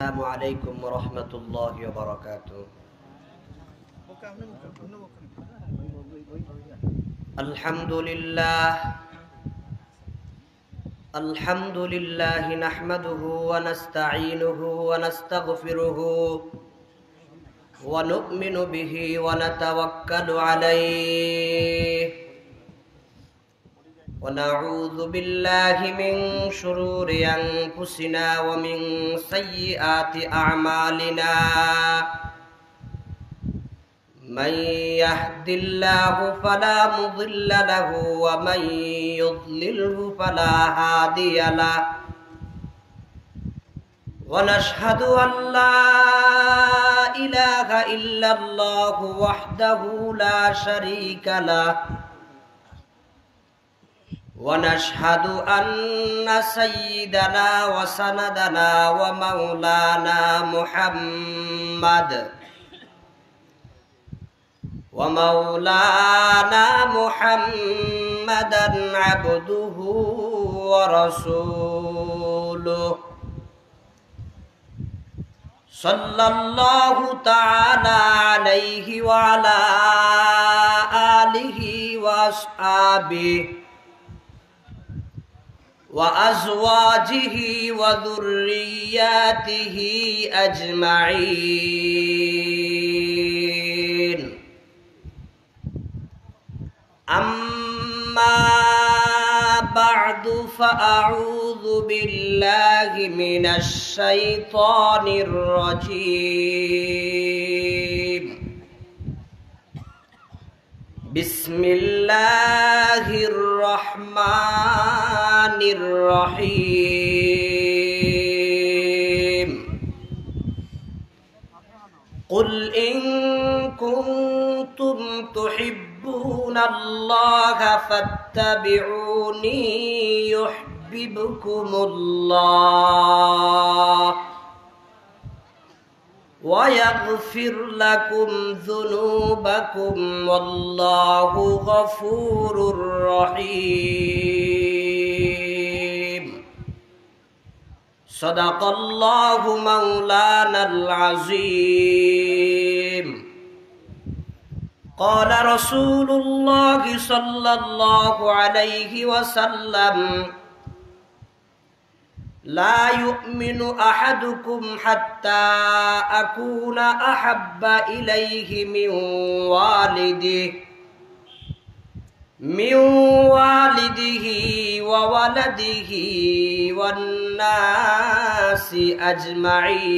السلام عليكم ورحمة الله وبركاته. الحمد لله نحمده ونستعينه ونستغفره ونؤمن به ونتوكل عليه ونعوذ بالله من شرور أنفسنا ومن سيئات أعمالنا من يهد الله فلا مضل له ومن يضلله فلا هادي له ونشهد أن لا إله إلا الله وحده لا شريك له ونشهد أن سيدنا وسندنا ومولانا محمدا عبده ورسوله صلى الله تعالى عليه وعلى آله وأصحابه وأزواجه وذرياته أجمعين. أما بعد فأعوذ بالله من الشيطان الرجيم. بسم الله الرحمن الرحيم. قل إن كنتم تحبون الله فاتبعوني يحببكم الله ويغفر لكم ذنوبكم والله غفور رحيم. صدق الله مولانا العظيم. قال رسول الله صلى الله عليه وسلم: لا يؤمن أحدكم حتى أكون أحب إليه من والده وولده والناس أجمعين،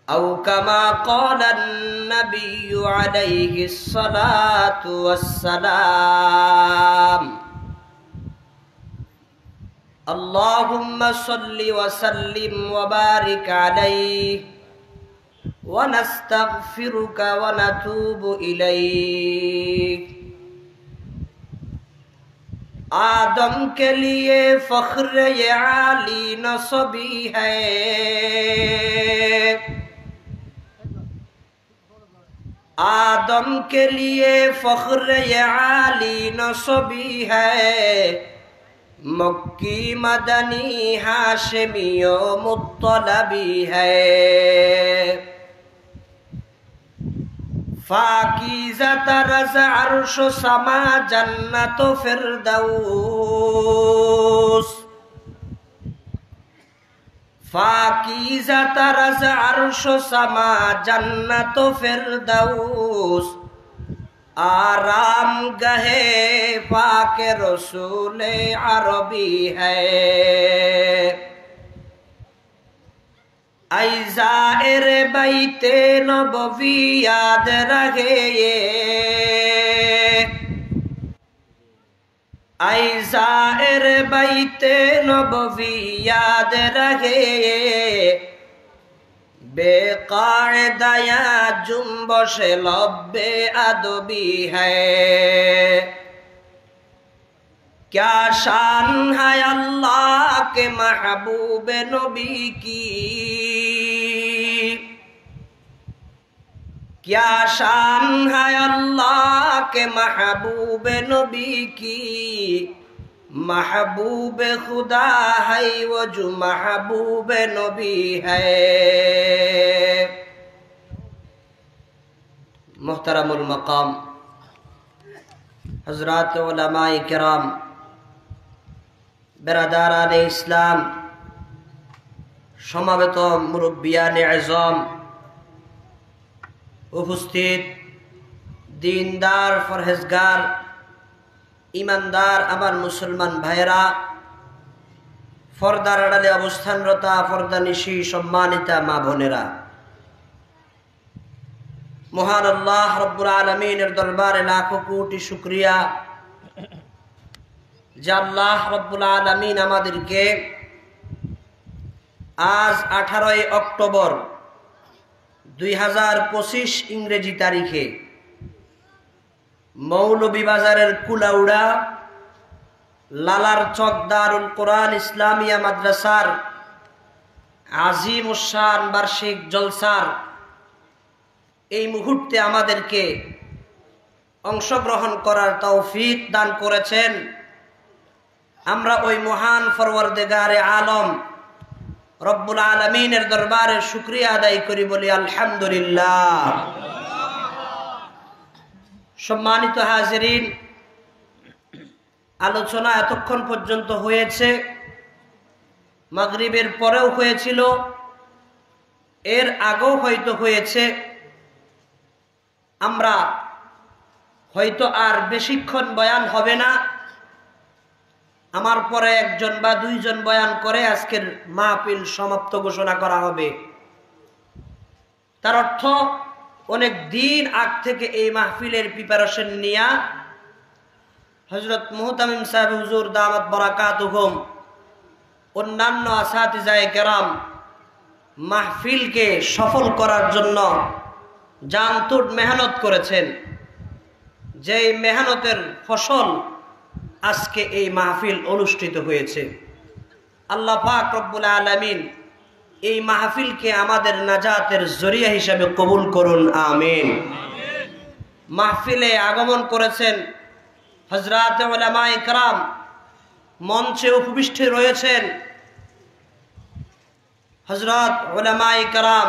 أو كما قال النبي عليه الصلاة والسلام. اللهم صل وسلم وبارك عليه ونستغفرك ونتوب إليك. आदम के लिए फख्र ये आली नसबी है, आदम के लिए फख्र ये आली नसबी है, मक्की मदनी हाशिमी मुत्तलबी है। फाकीज़ा तरज़ अर्श समा जन्नत फिरदौस, फाकीज़ा तरज़ अर्श समा जन्नत फिरदौस, आराम गहे पाक रसूल अरबी है। ऐ ज़ाइर बैते नबवी याद रहे ये, ऐ ज़ाइर बैते नबवी याद रहे ये, बेकायदा जुम्बश लब्बे अदबी है। क्या शान है अल्लाह के महबूब नबी की, क्या शान है अल्लाह के महबूब नबी की। महबूब खुदा है वो जो महबूब नबी है। मुहतरमुल मकाम हज़रात उलमाए किराम, बिरादरान इस्लाम, সমাবেত মুরব্বিয়ানে আযম, উপস্থিত দিনদার ফরহেজগার ইমানদার আমার মুসলমান ভাইরা, ফরদার আড়ালে অবস্থানরতা ফরদানিশি সম্মানিতা মা বোনেরা, মহান আল্লাহ রব্বুল আলামিনের দরবারে লাখো কোটি শুকরিয়া যে আল্লাহ রব্বুল আলামিন আমাদেরকে আজ 18 অক্টোবর 2025 ইংরেজি তারিখে মৌলভীবাজারের কুলাউড়া লালার চক দারুল কোরআন ইসলামিয়া মাদ্রাসার আজিম উশান বার্ষিক জলসার এই মুহূর্তে আমাদেরকে অংশগ্রহণ করার তৌফিক দান করেছেন। আমরা ওই মহান ফরওয়ারদিগারে আলম রব্বুল আলামিনের দরবারে শুকরিয়া আদায় করি, বলি আলহামদুলিল্লাহ। সম্মানিত হাজিরিন, আলোচনা এতক্ষণ পর্যন্ত হয়েছে, মাগরিবের পরেও হয়েছিল, এর আগেও হয়তো হয়েছে। আমরা হয়তো আর বেশিক্ষণ বয়ান হবে না, আমার পরে একজন বা দুইজন বয়ান করে আজকের মাহফিল সমাপ্ত ঘোষণা করা হবে। তার অর্থ অনেক দিন আগ থেকে এই মাহফিলের প্রিপারেশন নিয়া হযরত মুহতামিম সাহেব হুজুর দামাত বারাকাতুহুম, অন্যান্য আসাতিজায়ে কেরাম মাহফিলকে সফল করার জন্য জানতুট মেহনত করেছেন। যেই মেহনতের ফসল আজকে এই মাহফিল অনুষ্ঠিত হয়েছে। আল্লাহ পাক রব্বুল আলামিন এই মাহফিলকে আমাদের নাজাতের জরিয়া হিসাবে কবুল করুন, আমিন। মাহফিলে আগমন করেছেন হযরত উলামায়ে কেরাম, মঞ্চে উপবিষ্ট রয়েছেন হযরত উলামায়ে কেরাম,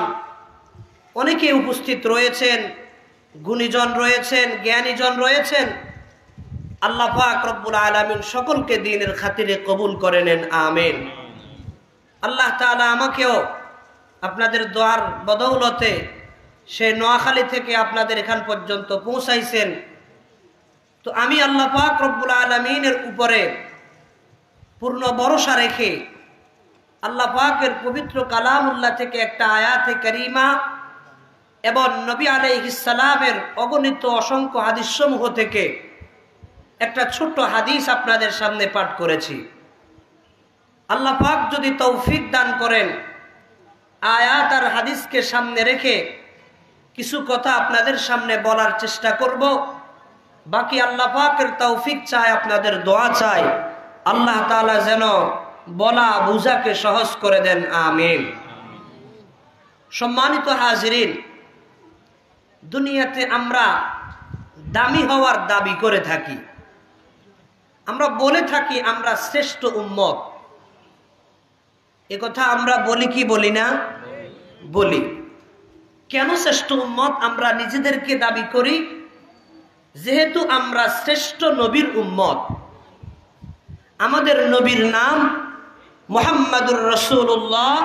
অনেকে উপস্থিত রয়েছেন, গুণীজন রয়েছেন, জ্ঞানীজন রয়েছেন। আল্লাহ পাক রব্বুল আলামিন সকলকে দ্বীনের খাতিরে কবুল করে নেন, আমিন। আল্লাহ তাআলা আমাকেও আপনাদের দোয়ার বদৌলতে সে নোয়াখালী থেকে আপনাদের এখান পর্যন্ত পৌঁছাইছেন। তো আমি আল্লাহ পাক রব্বুল আলামিনের উপরে পূর্ণ ভরসা রেখে আল্লাহ পাকের পবিত্র কালামুল্লাহ থেকে একটা আয়াতে কারিমা এবং নবী আলাইহিস সালামের অগণিত অসংখ্য হাদিসসমূহ থেকে একটা ছোট্ট হাদিস আপনাদের সামনে পাঠ করেছি। আল্লাহ পাক যদি তৌফিক দান করেন, আয়াত আর হাদিসকে সামনে রেখে কিছু কথা আপনাদের সামনে বলার চেষ্টা করব। বাকি আল্লাহ পাকের তৌফিক চাই, আপনাদের দোয়া চাই, আল্লাহ তাআলা যেন বলা বুঝাকে সহজ করে দেন, আমিন। সম্মানিত হাজিরিন, দুনিয়াতে আমরা দামি হওয়ার দাবি করে থাকি। আমরা বলে থাকি আমরা শ্রেষ্ঠ উম্মত। একথা আমরা বলি কি বলি না? বলি। কেন শ্রেষ্ঠ উম্মত আমরা নিজেদেরকে দাবি করি? যেহেতু আমরা শ্রেষ্ঠ নবীর উম্মত। আমাদের নবীর নাম মুহাম্মাদুর রাসূলুল্লাহ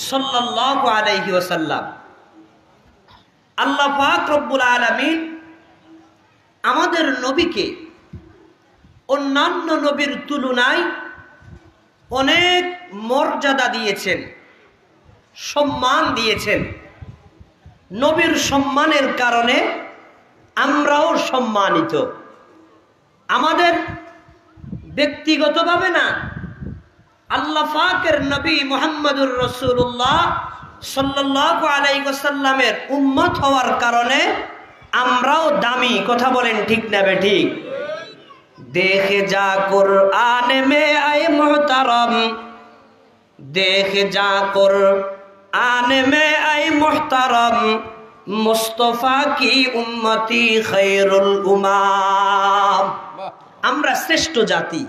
সাল্লাল্লাহু আলাইহি ওয়াসাল্লাম। আল্লাহ পাক রব্বুল আলামিন আমাদের নবীকে অন্যান্য নবীর তুলনায় অনেক মর্যাদা দিয়েছেন, সম্মান দিয়েছেন। নবীর সম্মানের কারণে আমরাও সম্মানিত। আমাদের ব্যক্তিগতভাবে না, আল্লাহ পাকের নবী মুহাম্মাদুর রাসূলুল্লাহ সাল্লাল্লাহু আলাইহি ওয়াসাল্লামের উম্মত হওয়ার কারণে আমরাও দামি। কথা বলেন ঠিক না বেঠিক? দেখে যা কুরআন মে আয়ে মুহতারাম, দেখে যা কুরআন মে আয়ে মুহতারাম, মুস্তাফা কি উম্মতি খায়রুল উমাম। আমরা শ্রেষ্ঠ জাতি,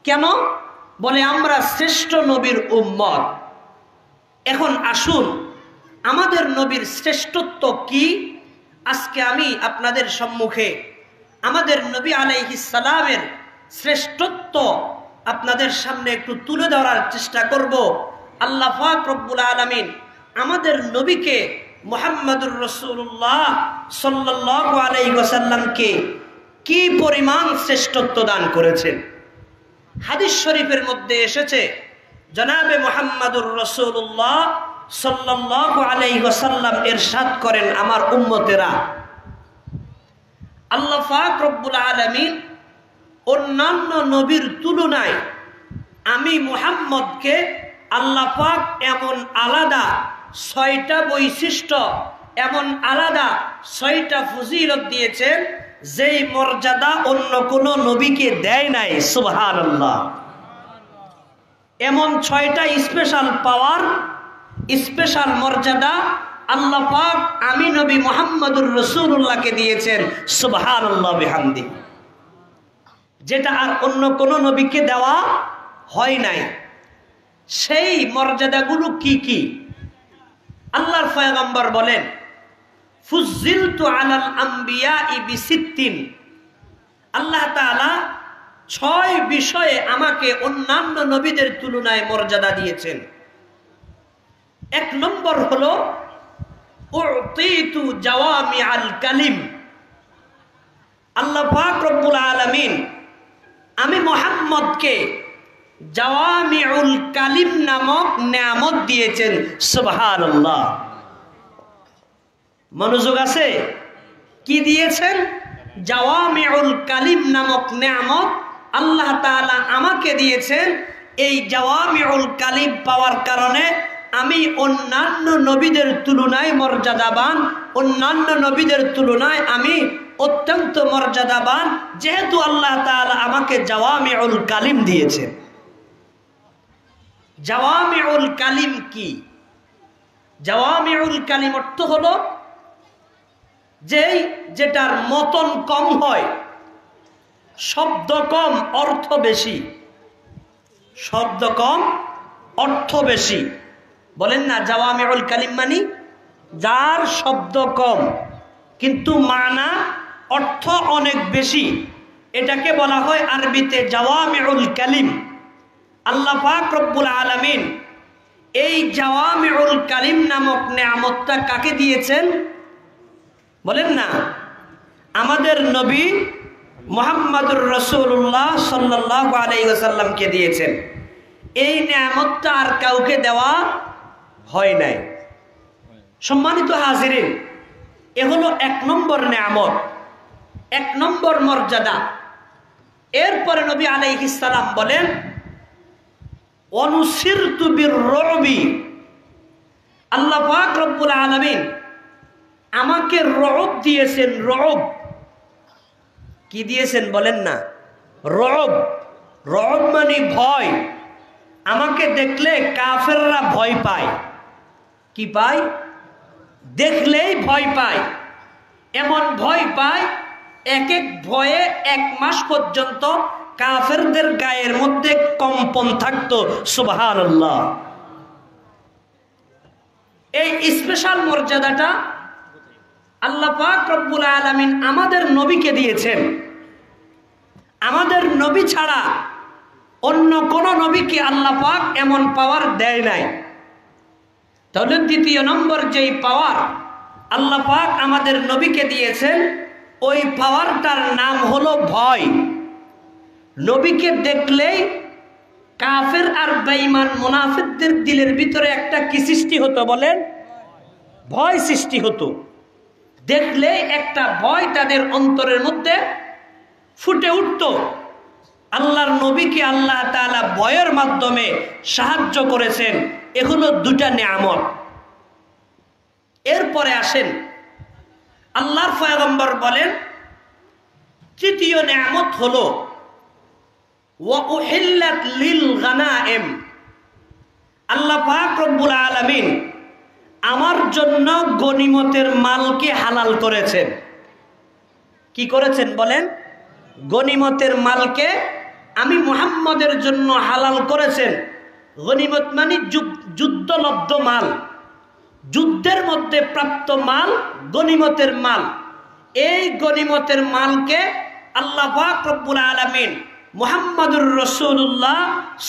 কেন? বলে আমরা শ্রেষ্ঠ নবীর উম্মত। এখন আসুন, আমাদের নবীর শ্রেষ্ঠত্ব কি আজকে আমি আপনাদের সম্মুখে আমাদের নবী আলাইহিস সালামের শ্রেষ্ঠত্ব আপনাদের সামনে একটু তুলে ধরার চেষ্টা করব। আল্লাহ পাক রব্বুল আলামিন আমাদের নবীকে মুহাম্মদুর রাসূলুল্লাহ সাল্লাল্লাহু আলাইহি ওয়াসাল্লামকে কি পরিমাণ শ্রেষ্ঠত্ব দান করেছেন। হাদিস শরীফের মধ্যে এসেছে, জনাবে মুহাম্মদুর রাসূলুল্লাহ সাল্লাল্লাহু আলাইহি ওয়াসাল্লাম ইরশাদ করেন, আমার উম্মতেরা, আল্লাহ পাক রব্বুল আলামিন অন্যান্য নবীর তুলনায় আমি মুহাম্মদকে আল্লাহ পাক এমন আলাদা 6টা বৈশিষ্ট্য, এমন আলাদা 6টা ফজিলত দিয়েছেন যেই মর্যাদা অন্য কোন নবীকে দেয় নাই। সুবহানাল্লাহ। এমন 6টা স্পেশাল পাওয়ার, স্পেশাল মর্যাদা আল্লাহ পাক আমি নবী মুহাম্মদুর রাসূলুল্লাহকে দিয়েছেন। সুবহানাল্লাহ বিহামদি, যেটা আর অন্য কোন নবীকে দেওয়া হয় নাই। সেই মর্যাদাগুলো কি কি? আল্লাহর পয়গম্বর বলেন, ফুজ্জিলতু আলাল আমবিয়াই বিসিত্তিন। আল্লাহ তাআলা 6 বিষয়ে আমাকে অন্যান্য নবীদের তুলনায় মর্যাদা দিয়েছেন। 1 নম্বর হলো উতিতু জাওয়ামিআল কালিম। আল্লাহ পাক রব্বুল আলামিন আমি মুহাম্মদকে জাওয়ামিউল কালিম নামক নেয়ামত দিয়েছেন। সুবহানাল্লাহ। মনোযোগ আছে? কি দিয়েছেন? জাওয়ামিউল কালিম নামক নেয়ামত আল্লাহ তাআলা আমাকে দিয়েছেন। এই জাওয়ামিউল কালিম পাওয়ার কারণে আমি অন্যান্য নবীদের তুলনায় মর্যাদাবান, অন্যান্য নবীদের তুলনায় আমি অত্যন্ত মর্যাদাবান, যেহেতু আল্লাহ তাআলা আমাকে জাওয়ামিউল কালিম দিয়েছেন। জাওয়ামিউল কালিম কি? জাওয়ামিউল কালিম অর্থ হলো যেটার মতন কম হয়, শব্দ কম অর্থ বেশি। শব্দ কম অর্থ বেশি। বলেন না, জাওয়ামিউল কালিম মানে যার শব্দ কম কিন্তু মানা অর্থ অনেক বেশি, এটাকে বলা হয় আরবিতে জাওয়ামিউল কালিম। আল্লাহ পাক রব্বুল আলামিন এই জাওয়ামিউল কালিম নামক নেয়ামতটা কাকে দিয়েছেন? বলেন না, আমাদের নবী মুহাম্মদুর রাসূলুল্লাহ সাল্লাল্লাহু আলাইহি ওয়াসাল্লামকে দিয়েছেন। এই নেয়ামতটা আর কাউকে দেওয়া হয় নাই। সম্মানিত হাজিরিন, এ হলো 1 নম্বর নেয়ামত, 1 নম্বর মর্যাদা। এরপরে নবী আলাইহিস সালাম বলেন, অনুসিরতু বির-রুবি। আল্লাহ পাক রব্বুল আলামিন আমাকে রুব দিয়েছেন। রুব কি দিয়েছেন? বলেন না, রুব। রুব মানে ভয়। আমাকে দেখলে কাফেররা ভয় পায়। কি পায়? দেখলেই ভয় পায়। এমন ভয় পায়, এক এক ভয়ে 1 মাস পর্যন্ত কাফেরদের গায়ের মধ্যে কম্পন থাকতো। সুবহানাল্লাহ। এই স্পেশাল মর্যাদাটা আল্লাহ পাক রব্বুল আলামিন আমাদের নবীকে দিয়েছেন। আমাদের নবী ছাড়া অন্য কোন নবীকে আল্লাহ পাক এমন পাওয়ার দেয় নাই। তাহলে 2 নম্বর যেই পাওয়ার আল্লাহ পাক আমাদের নবীকে দিয়েছেন, ওই পাওয়ারটার নাম হলো ভয়। নবীকে দেখলেই কাফের আর বেঈমান মুনাফিকদের দিলের ভিতরে একটা কি সৃষ্টি হতো? বলেন, ভয় সৃষ্টি হতো। দেখলে একটা ভয় তাদের অন্তরের মধ্যে ফুটে উঠত। আল্লাহর নবীকে আল্লাহ তাআলা ভয়ের মাধ্যমে সাহায্য করেছেন। এগুলো 2টা নেয়ামত। এরপরে আসেন, আল্লাহর পয়গম্বর বলেন, 3য় নেয়ামত হলো ওয়া উহিল্লাত লিল গানাইম। আল্লাহ পাক রব্বুল আলামিন আমার জন্য গনিমতের মালকে হালাল করেছেন। কি করেছেন? বলেন, গনিমতের মালকে আমি মুহাম্মদের জন্য হালাল করেছেন। গনিমত মানে যুদ্ধলব্ধ মাল, যুদ্ধের মধ্যে প্রাপ্ত মাল গনিমতের মাল। এই গনিমতের মালকে আল্লাহ পাক রব্বুল আলামিন মুহাম্মদুর রাসূলুল্লাহ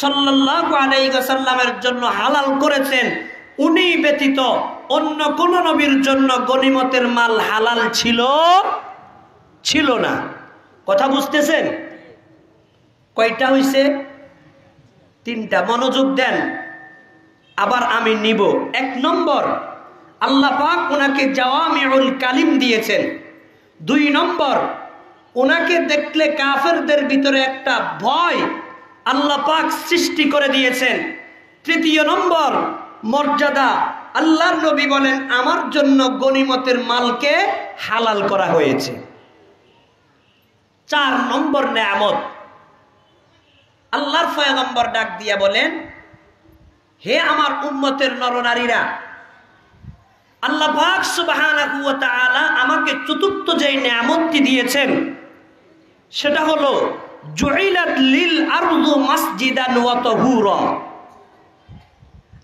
সাল্লাল্লাহু আলাইহি ওয়াসাল্লামের জন্য হালাল করেছেন। উনি ব্যতীত অন্য কোন নবীর জন্য গনিমতের মাল হালাল ছিল না। কথা বুঝতেছেন? কয়টা হইছে? 3টা। মনোযোগ দেন, আবার আমি নিব। 1 নম্বর, আল্লাহ পাক ওনাকে জাওয়ামিউল কালিম দিয়েছেন। 2 নম্বর, ওনাকে দেখলে কাফেরদের ভিতরে একটা ভয় আল্লাহ পাক সৃষ্টি করে দিয়েছেন। 3 নম্বর মর্যাদা, আল্লাহর নবী বলেন আমার জন্য গনিমতের মালকে হালাল করা হয়েছে। 4 নম্বর নেয়ামত, আল্লাহর পয়গম্বর ডাক দিয়া বলেন, হে আমার উম্মতের নরনারীরা, আল্লাহ পাক সুবহানাহু ওয়া তাআলা আমাকে চতুর্থ যে নেয়ামতটি দিয়েছেন সেটা হলো জুইলাত লিল আরদু মাসজিদান ওয়া তাহুরা।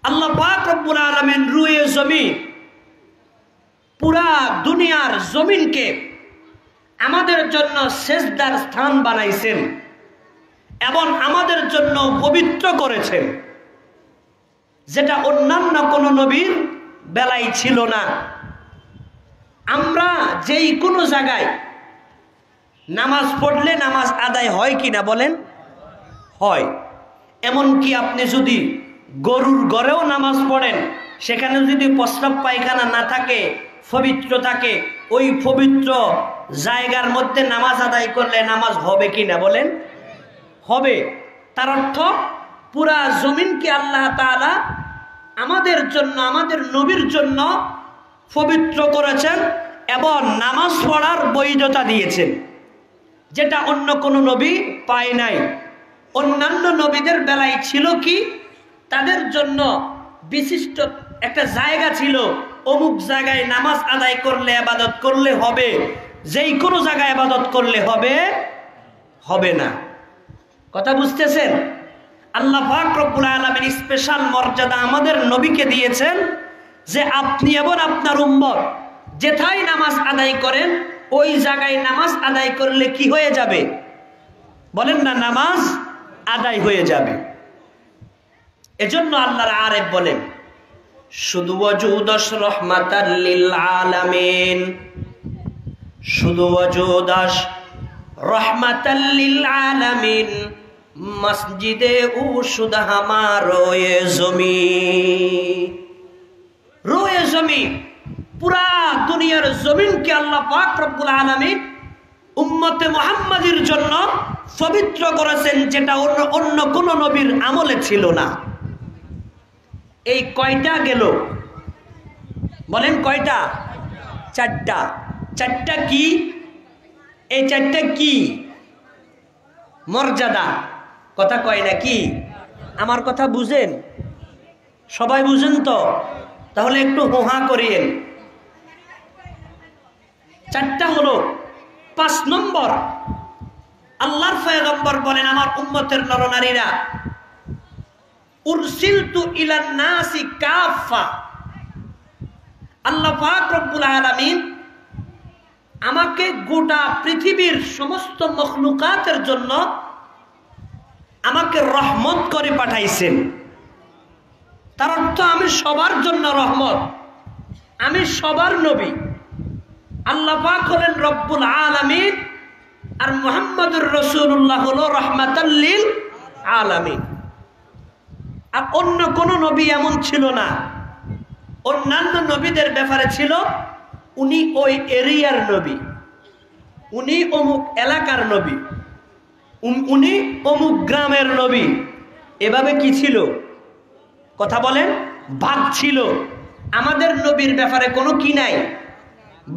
আল্লাহ পাক রব্বুল আলামিন রুয়ে জমিন, পুরা দুনিয়ার জমিনকে আমাদের জন্য সেজদার স্থান বানাইছেন এবং আমাদের জন্য পবিত্র করেছেন, যেটা অন্যান্য কোন নবীর বেলায় ছিল না। আমরা যেই কোনো জায়গায় নামাজ পড়লে নামাজ আদায় হয় কিনা বলেন? হয়। এমনকি আপনি যদি গরুর ঘরেও নামাজ পড়েন, সেখানে যদি প্রস্রাব পায়খানা না থাকে, পবিত্র থাকে, ওই পবিত্র জায়গার মধ্যে নামাজ আদায় করলে নামাজ হবে কিনা বলেন? হবে। তার অর্থ পুরা জমিনকে আল্লাহ তাআলা আমাদের জন্য, আমাদের নবীর জন্য পবিত্র করেছেন এবং নামাজ পড়ার বৈধতা দিয়েছেন, যেটা অন্য কোনো নবী পায় নাই। অন্যান্য নবীদের বেলায় ছিল কি, তাদের জন্য বিশিষ্ট একটা জায়গা ছিল, অমুক জায়গায় নামাজ আদায় করলে ইবাদত করলে হবে, যেই কোনো জায়গায় ইবাদত করলে হবে না। কথা বুঝতেছেন? আল্লাহ পাক রব্বুল আলামিন স্পেশাল মর্যাদা আমাদের নবীকে দিয়েছেন যে আপনি এবং আপনার উম্মত যেথায় নামাজ আদায় করেন ওই জায়গায় নামাজ আদায় করলে কি হয়ে যাবে বলেন না? নামাজ আদায় হয়ে যাবে। এজন্য আল্লাহর আরেফ বলেন, শুধু ওয়াজুদাস রাহমাতাল লিল আলামিন, শুধু ওয়াজুদাস রাহমাতাল লিল আলামিন, মসজিদে উশুদ হামারো এ জমি। রোয়ে জমি, পুরা দুনিয়ার জমিনকে আল্লাহ পাক রব্বুল আলামিন উম্মতে মুহাম্মাদির জন্য পবিত্র করেছেন, যেটা অন্য কোন নবীর আমলে ছিল না। এই কয়টা গেল বলেন? কয়টা? 4টা। 4টা কি? এই 4টা কি? মর্যাদা। কথা কয় না কি? আমার কথা বুঝেন? সবাই বুঝেন তো? তাহলে একটু হোহা করিয়েন। 4টা হলো। 5 নম্বর, আল্লাহর পয়গম্বর বলেন আমার উম্মতের নরনারীরা, উরসিলতু ইলান নাসি কাফা। আল্লাহ পাক রব্বুল আলামিন আমাকে গোটা পৃথিবীর সমস্ত মখলুকাতের জন্য আমাকে রহমত করে পাঠাইছেন। তার অর্থ আমি সবার জন্য রহমত, আমি সবার নবী। আল্লাহ পাক হলেন রব্বুল আলামিন আর মুহাম্মদুর রাসূলুল্লাহ হলো রাহমাতাল লিল আলামিন। আর অন্য কোন নবী এমন ছিল না। অন্যান্য নবীদের ব্যাপারে ছিল উনি ওই এরিয়ার নবী, উনি অমুক এলাকার নবী, উনি অমুক গ্রামের নবী। এভাবে কি ছিল? কথা বলেন? ভাগ ছিল। আমাদের নবীর ব্যাপারে কোনো কি নাই,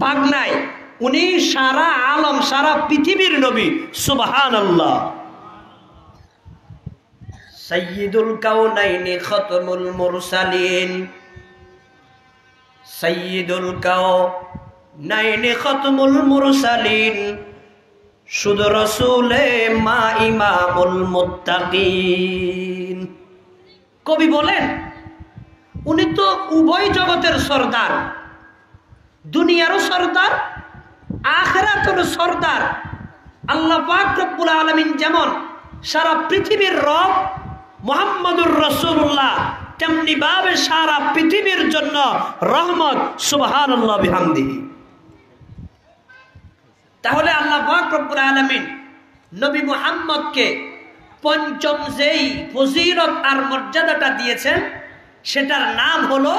ভাগ নাই। উনি সারা আলম, সারা পৃথিবীর নবী। সুবহানাল্লাহ। সাইয়্যিদুল কাউনাইনি খাতামুল মুরসালিন, সাইয়্যিদুল কাউনাইনি খাতামুল মুরসালিন, শুধু রসুলে মা ইমামুল মুত্তাকিন। কবি বলেন উনি তো উভয় জগতের সরদার, দুনিয়ারও সরদার, আখিরাতেরও সরদার। আল্লাহ পাক রব্বুল আলামিন যেমন সারা পৃথিবীর রব মুহাম্মদুর রাসূলুল্লাহ, তেমনি ভাবে সারা পৃথিবীর জন্য রহমত। সুবহানাল্লাহ বিহামদিহি। তাহলে আল্লাহ পাক রব্বুল আলামিন নবী মুহাম্মদকে পঞ্চম যেই ফজিলত আর মর্যাদাটা দিয়েছেন সেটার নাম হলো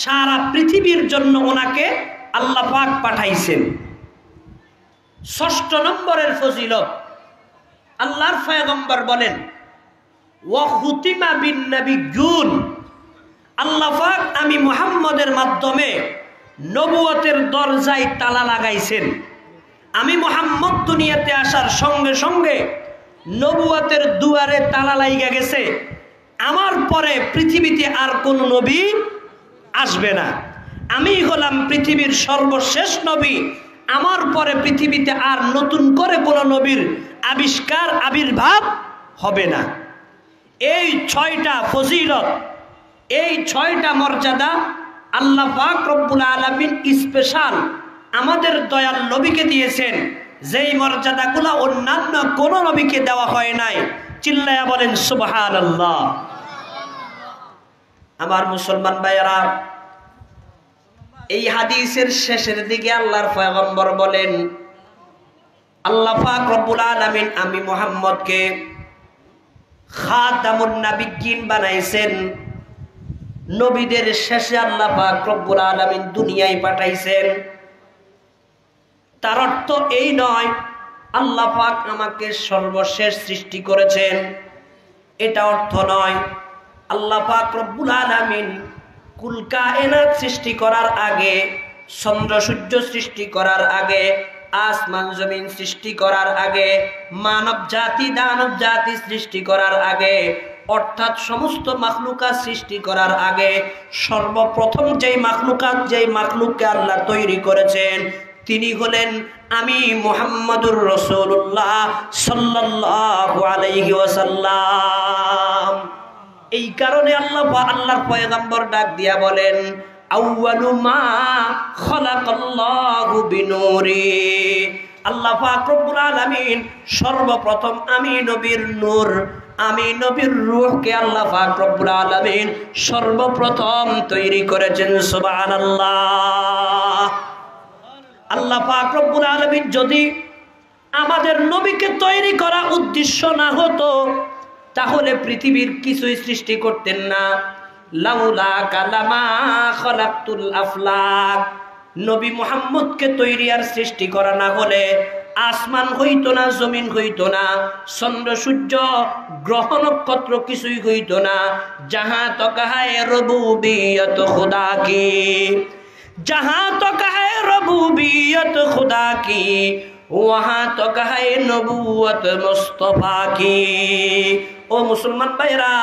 সারা পৃথিবীর জন্য ওনাকে আল্লাহ পাক পাঠাইছেন। ষষ্ঠ নম্বরের ফজিলত, আল্লাহর পয়গম্বর বলেন ওয়া খুতিমা বিন নাবিয়্যুন, আল্লাহ পাক আমি মুহাম্মদের মাধ্যমে নবুয়তের দরজায় তালা লাগাইছেন। আমি মুহাম্মদ দুনিয়াতে আসার সঙ্গে সঙ্গে নবুয়তের দুয়ারে তালা লাইগা গেছে। আমার পরে পৃথিবীতে আর কোন নবী আসবে না। আমি হলাম পৃথিবীর সর্বশেষ নবী। আমার পরে পৃথিবীতে আর নতুন করে কোন নবীর আবিষ্কার আবির্ভাব হবে না। এই ছয়টা ফজিলত, এই ছয়টা মর্যাদা আল্লাহ পাক রব্বুল আলামিন স্পেশাল আমাদের দয়াল নবীকে দিয়েছেন, যেই মর্যাদাগুলো অন্যান্য কোন নবীকে দেওয়া হয় নাই। চিল্লায়া বলেন সুবহানাল্লাহ। আমার মুসলমান ভাইয়েরা, এই হাদিসের শেষের দিকে আল্লাহর পয়গম্বর বলেন আল্লাহ পাক রব্বুল আলামিন আমি মুহাম্মদকে খাতামুন নাবিয়্যিন বানাইছেন। নবীদের শেষে আল্লাহ পাক রব্বুল আলামিন দুনিয়ায় পাঠাইছেন। তার অর্থ এই নয় আল্লাহ পাক আমাকে সর্বশেষ সৃষ্টি করেছেন, এটা অর্থ নয়। আল্লাহ পাক রব্বুল আলামিন কুল কায়নাত সৃষ্টি করার আগে, চন্দ্র সূর্য সৃষ্টি করার আগে, আসমান জমিন সৃষ্টি করার আগে, মানব জাতি দানব জাতি সৃষ্টি করার আগে, অর্থাৎ সমস্ত মাখলুকাত সৃষ্টি করার আগে সর্বপ্রথম যেই মাখলুককে আল্লাহ তৈরি করেছেন তিনি হলেন আমি মুহাম্মাদুর রাসূলুল্লাহ সাল্লাল্লাহু আলাইহি ওয়াসাল্লাম। এই কারণে আল্লাহর পয়গম্বর ডাক দিয়া বলেন আউয়ালু মা খালাকাল্লাহু বিনূরি। আল্লাহ পাক রব্বুল আলামিন সর্বপ্রথম আমি নবীর নূর, আমি নবীর রূহকে আল্লাহ পাক রব্বুল আলামিন সর্বপ্রথম তৈরি করেছেন। সুবহানাল্লাহ। আল্লাহ পাক রব্বুল আলামিন যদি আমাদের নবীকে তৈরি করা উদ্দেশ্য না হতো তাহলে পৃথিবীর কিছুই সৃষ্টি করতেন না। লাউলা কালামা খালাকতুল আফলাক, নবী মুহাম্মদকে তৈরি আর সৃষ্টি করা না হলে আসমান হইতো না, জমিন হইতো না, চন্দ্র সূর্য গ্রহ নক্ষত্র কিছুই হইতো না। জাহাঁ তক হ্যায় রবুবিয়ত খুদা কি, जहां तक है रबूबियत खुदा की वहां तक है नबूवत मुस्तफा की। ও মুসলমান ভাইরা,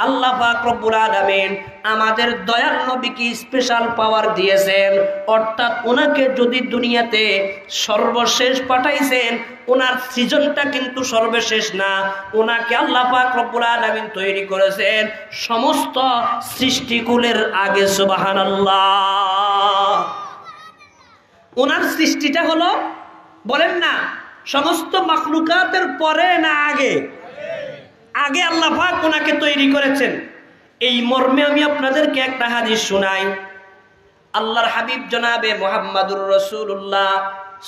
আল্লাহ পাক রব্বুল আলামিন আমাদের দয়াল নবীকে স্পেশাল পাওয়ার দিয়েছেন, অর্থাৎ ওনাকে যদি দুনিয়াতে সর্বশেষ পাঠাইছেন, ওনার সৃজনটা কিন্তু সর্বশেষ না। ওনাকে আল্লাহ পাক রব্বুল আলামিন তৈরি করেছেন সমস্ত সৃষ্টিকুলের আগে। সুবহানাল্লাহ। ওনার সৃষ্টিটা হলো, বলেন না, সমস্ত মাখলুকাতের পরে না আগে? আগে আল্লাহ পাক ওনাকে তৈরি করেছেন। এই মর্মে আমি আপনাদেরকে একটা হাদিস শোনাই। আল্লাহর হাবিব জনাবে মুহাম্মাদুর রাসূলুল্লাহ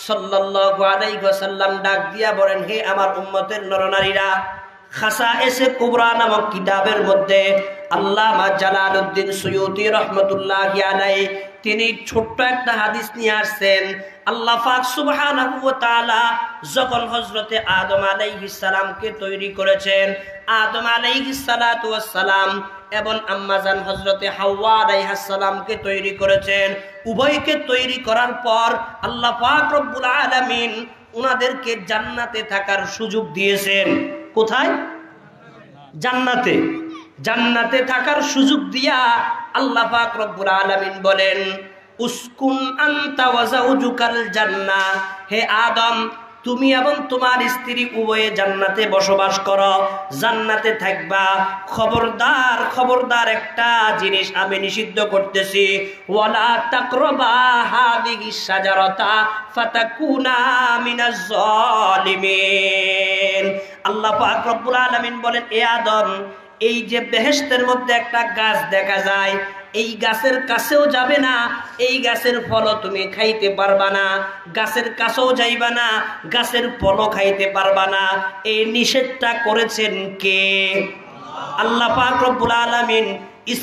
সাল্লাল্লাহু আলাইহি ওয়াসাল্লাম ডাক দিয়া বলেন, হে আমার উম্মতের নরনারীরা, খাসায়েসে কুবরা নামক কিতাবের মধ্যে আল্লামা জালালউদ্দিন সুয়ুতি রাহমাতুল্লাহি আলাইহি তিনি ছোট্ট একটা হাদিস নিয়ে আসছেন। আল্লাহ পাক সুবহানাহু ওয়া তাআলা যখন হযরতে আদম আলাইহিস সালামকে তৈরি করেছেন, আদম আলাইহিস সালাতু ওয়াস সালাম এবং আম্মাজান হযরতে হাওয়া আলাইহিস সালামকে তৈরি করেছেন। উভয়কে তৈরি করার পর আল্লাহ পাক রব্বুল আলামিন উনাদেরকে জান্নাতে থাকার সুযোগ দিয়েছেন। কোথায়? জান্নাতে। জান্নাতে থাকার সুযোগ দিয়া আল্লাহ পাক রব্বুল আলামিন বলেন, উসকুন আনতা ওয়া যাওজুকাল জান্নাহ, হে আদম তুমি এবং তোমার স্ত্রী উভয়ে জান্নাতে বসবাস করো, জান্নাতে থাকবা। খবরদার খবরদার একটা জিনিস আমি নিষিদ্ধ করতেছি, ওয়ালা তাকরাবা হাযিহিস শাজারাতা ফাতাকুনা মিনাজ জালিমিন। আল্লাহ পাক রব্বুল আলামিন বলেন, এ আদম, এই যে বেহেশতের মধ্যে একটা গাছ দেখা যায়, এই গাছের কাছেও যাবে না, এই গাছের ফলও তুমি খাইতে পারবা না, গাছের কাছেও যাইবা না, গাছের ফলও খাইতে পারবা না। এই নিষেধটা করেছেন কে? আল্লাহ পাক রব্বুল আলামিন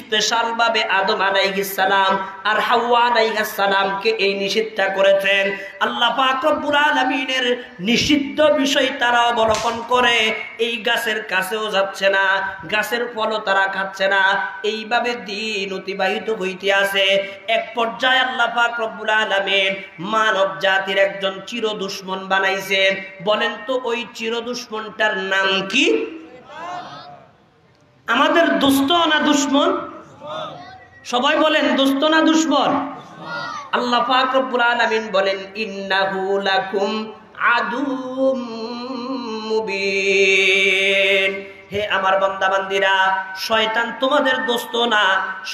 স্পেশাল ভাবে আদম আলাইহিস সালাম আর হাওয়া আলাইহিস সালামকে এই নিষেধটা করেছেন। আল্লাহ পাক রব্বুল আলামিনের নিষিদ্ধ বিষয় তারা অবলোকন করে এই গাছের কাছেও যাচ্ছে না, গাছের ফলও তারা খাচ্ছে না। এইভাবে দিন অতিবাহিত হইতে আছে। এক পর্যায়ে আল্লাহ পাক রব্বুল আলামিন মানব জাতির একজন চির দুশমন বানাইছেন। বলেন তো ওই চির দুশমনটার নাম কি? আমাদের দোস্ত না দুশমন? সবাই বলেন দোস্ত না দুশমন? আল্লাহ পাক রব্বুল আলামিন বলেন, ইন্নাহু লাকুম আদুউম মুবিন। হে আমার বান্দা বান্দিরা, শয়তান তোমাদের দোস্ত না,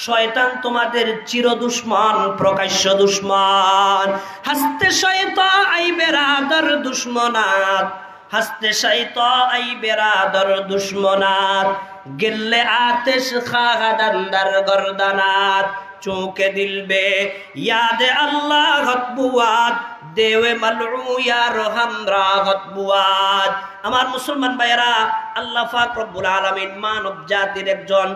শয়তান তোমাদের চির দুশমন, প্রকাশ্য দুশমন। হাসতে শয়তান আই বেরাদার দুশমনাত, হাসতে শয়তান আই বেরাদার দুশমনাত, গিল্লে আতিশ খাগাদান্দার গর্দানাত, চৌকে দিলবে ইয়াদে আল্লাহ হতবুয়াদ, দেওয়ে মালউ ইয়ার হামরা হতবুয়াদ। আমার মুসলমান ভাইয়েরা, আল্লাহ পাক রব্বুল আলামিন মানব জাতির একজন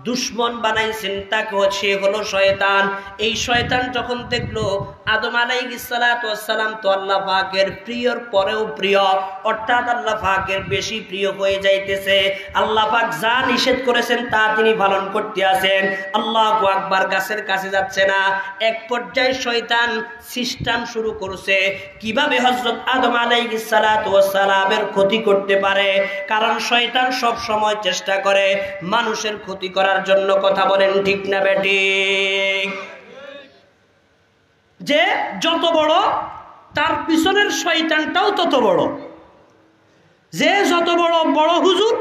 দুশমন বানাইছেন, তাকে সে হলো শয়তান। এই শয়তান যখন দেখলো আদম আলাইহিস সালাতু ওয়াস সালাম তো আল্লাহ পাকের প্রিয়র পরেও প্রিয়, অর্থাৎ আল্লাহ পাকের বেশি প্রিয় হয়ে যাইতেছে, আল্লাহ পাক যা নিষেধ করেছেন তা তিনি পালন করতে আছেন। আল্লাহু আকবার, গাছের কাছে যাচ্ছে না। এক পর্যায়ে শয়তান সিস্টেম শুরু করছে কিভাবে হযরত আদম আলাইহিস সালাতু ওয়াস সালামের ক্ষতি করতে পারে। কারণ শয়তান সব সময় চেষ্টা করে মানুষের ক্ষতি করার জন্য। কথা বলেন ঠিক না বেঠিক? যে যত বড় তার পিছনের শয়তানটাও তত বড়, যে যত বড় বড় হুজুর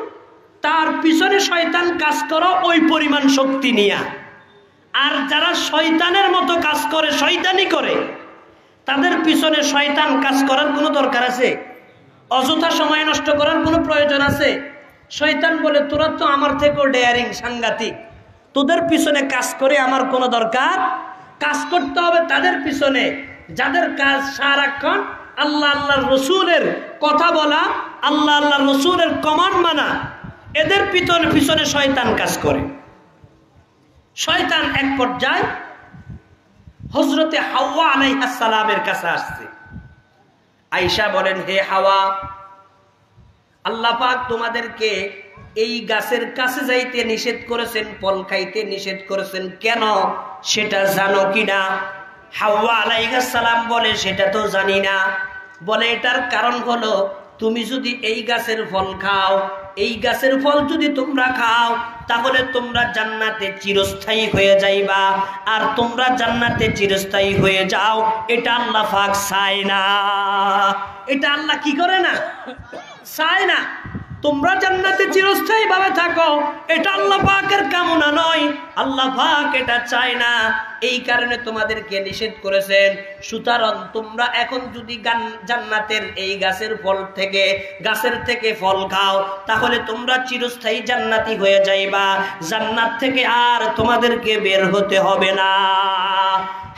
তার পিছনে শয়তান কাজ করো ওই পরিমাণ শক্তি নিয়া। আর যারা শয়তানের মতো কাজ করে, শয়তানি করে, তাদের পিছনে শয়তান কাজ করার কোনো দরকার আছে? অযথা সময় নষ্ট করার কোনো প্রয়োজন আছে? শয়তান বলে, তোরা তো আমার থেকেও ডেয়ারিং, সাংঘাতিক, তোদের পিছনে কাজ করে আমার কোনো দরকার। কাজ করতে হবে তাদের পিছনে যাদের কাজ সারাক্ষণ আল্লাহ আল্লাহ রসুলের কথা বলা, আল্লাহ আল্লাহ রসুলের কমান্ড মানা। এদের পিছনে শয়তান কাজ করে। শয়তান এক পর্যায়ে হযরতে হাওয়া আলাইহিস সালামের কাছে আসছে। আয়েশা বলেন, হে হাওয়া, আল্লাহ পাক তোমাদেরকে এই গাছের কাছে যাইতে নিষেধ করেছেন, ফল খাইতে নিষেধ করেছেন, কেন সেটা জানো কিনা? হাওয়া আলাইহিস সালাম বলে, সেটা তো জানি না। বলে, এটার কারণ হলো তুমি যদি এই গাছের ফল খাও, এই গাছের ফল যদি তোমরা খাও, তাহলে তোমরা জান্নাতে চিরস্থায়ী হয়ে যাইবা। আর তোমরা জান্নাতে চিরস্থায়ী হয়ে যাও, এটা আল্লাহ পাক চায় না। এটা আল্লাহ কি করে না? চায় না। তোমরা জান্নাতে চিরস্থায়ী ভাবে থাকো, এটা আল্লাহ পাকের কামনা নয়, আল্লাহ পাক এটা চায় না। এই কারণে তোমাদেরকে নিষেধ করেছেন। সুতরাং তোমরা এখন যদি জান্নাতের এই গাছের থেকে ফল খাও, তাহলে তোমরা চিরস্থায়ী জান্নাতি হয়ে যাইবা, জান্নাত থেকে আর তোমাদেরকে বের হতে হবে না।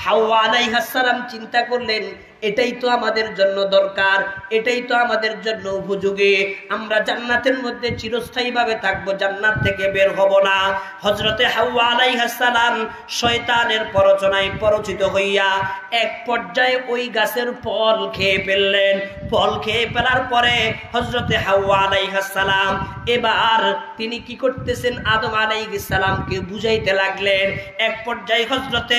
হাওয়া আলাইহিস সালাম চিন্তা করলেন, এটাই তো আমাদের জন্য দরকার, এটাই তো আমাদের জন্য উপযোগী। আমরা জান্নাতের মধ্যে চিরস্থায়ী ভাবে থাকবো, জান্নাত থেকে বের হব না। হযরতে হাওয়া আলাইহিস সালাম শয়তানের প্ররোচনায় পরিচিত হইয়া এক পর্যায়ে ওই গাছের ফল খেয়ে ফেললেন। ফল খেয়ে ফেলার পরে হযরতে হাওয়া আলাইহিস সালাম এবার তিনি কি করতেছেন, আদম আলাইহিস সালামকে বুঝাইতে লাগলেন। এক পর্যায়ে হযরতে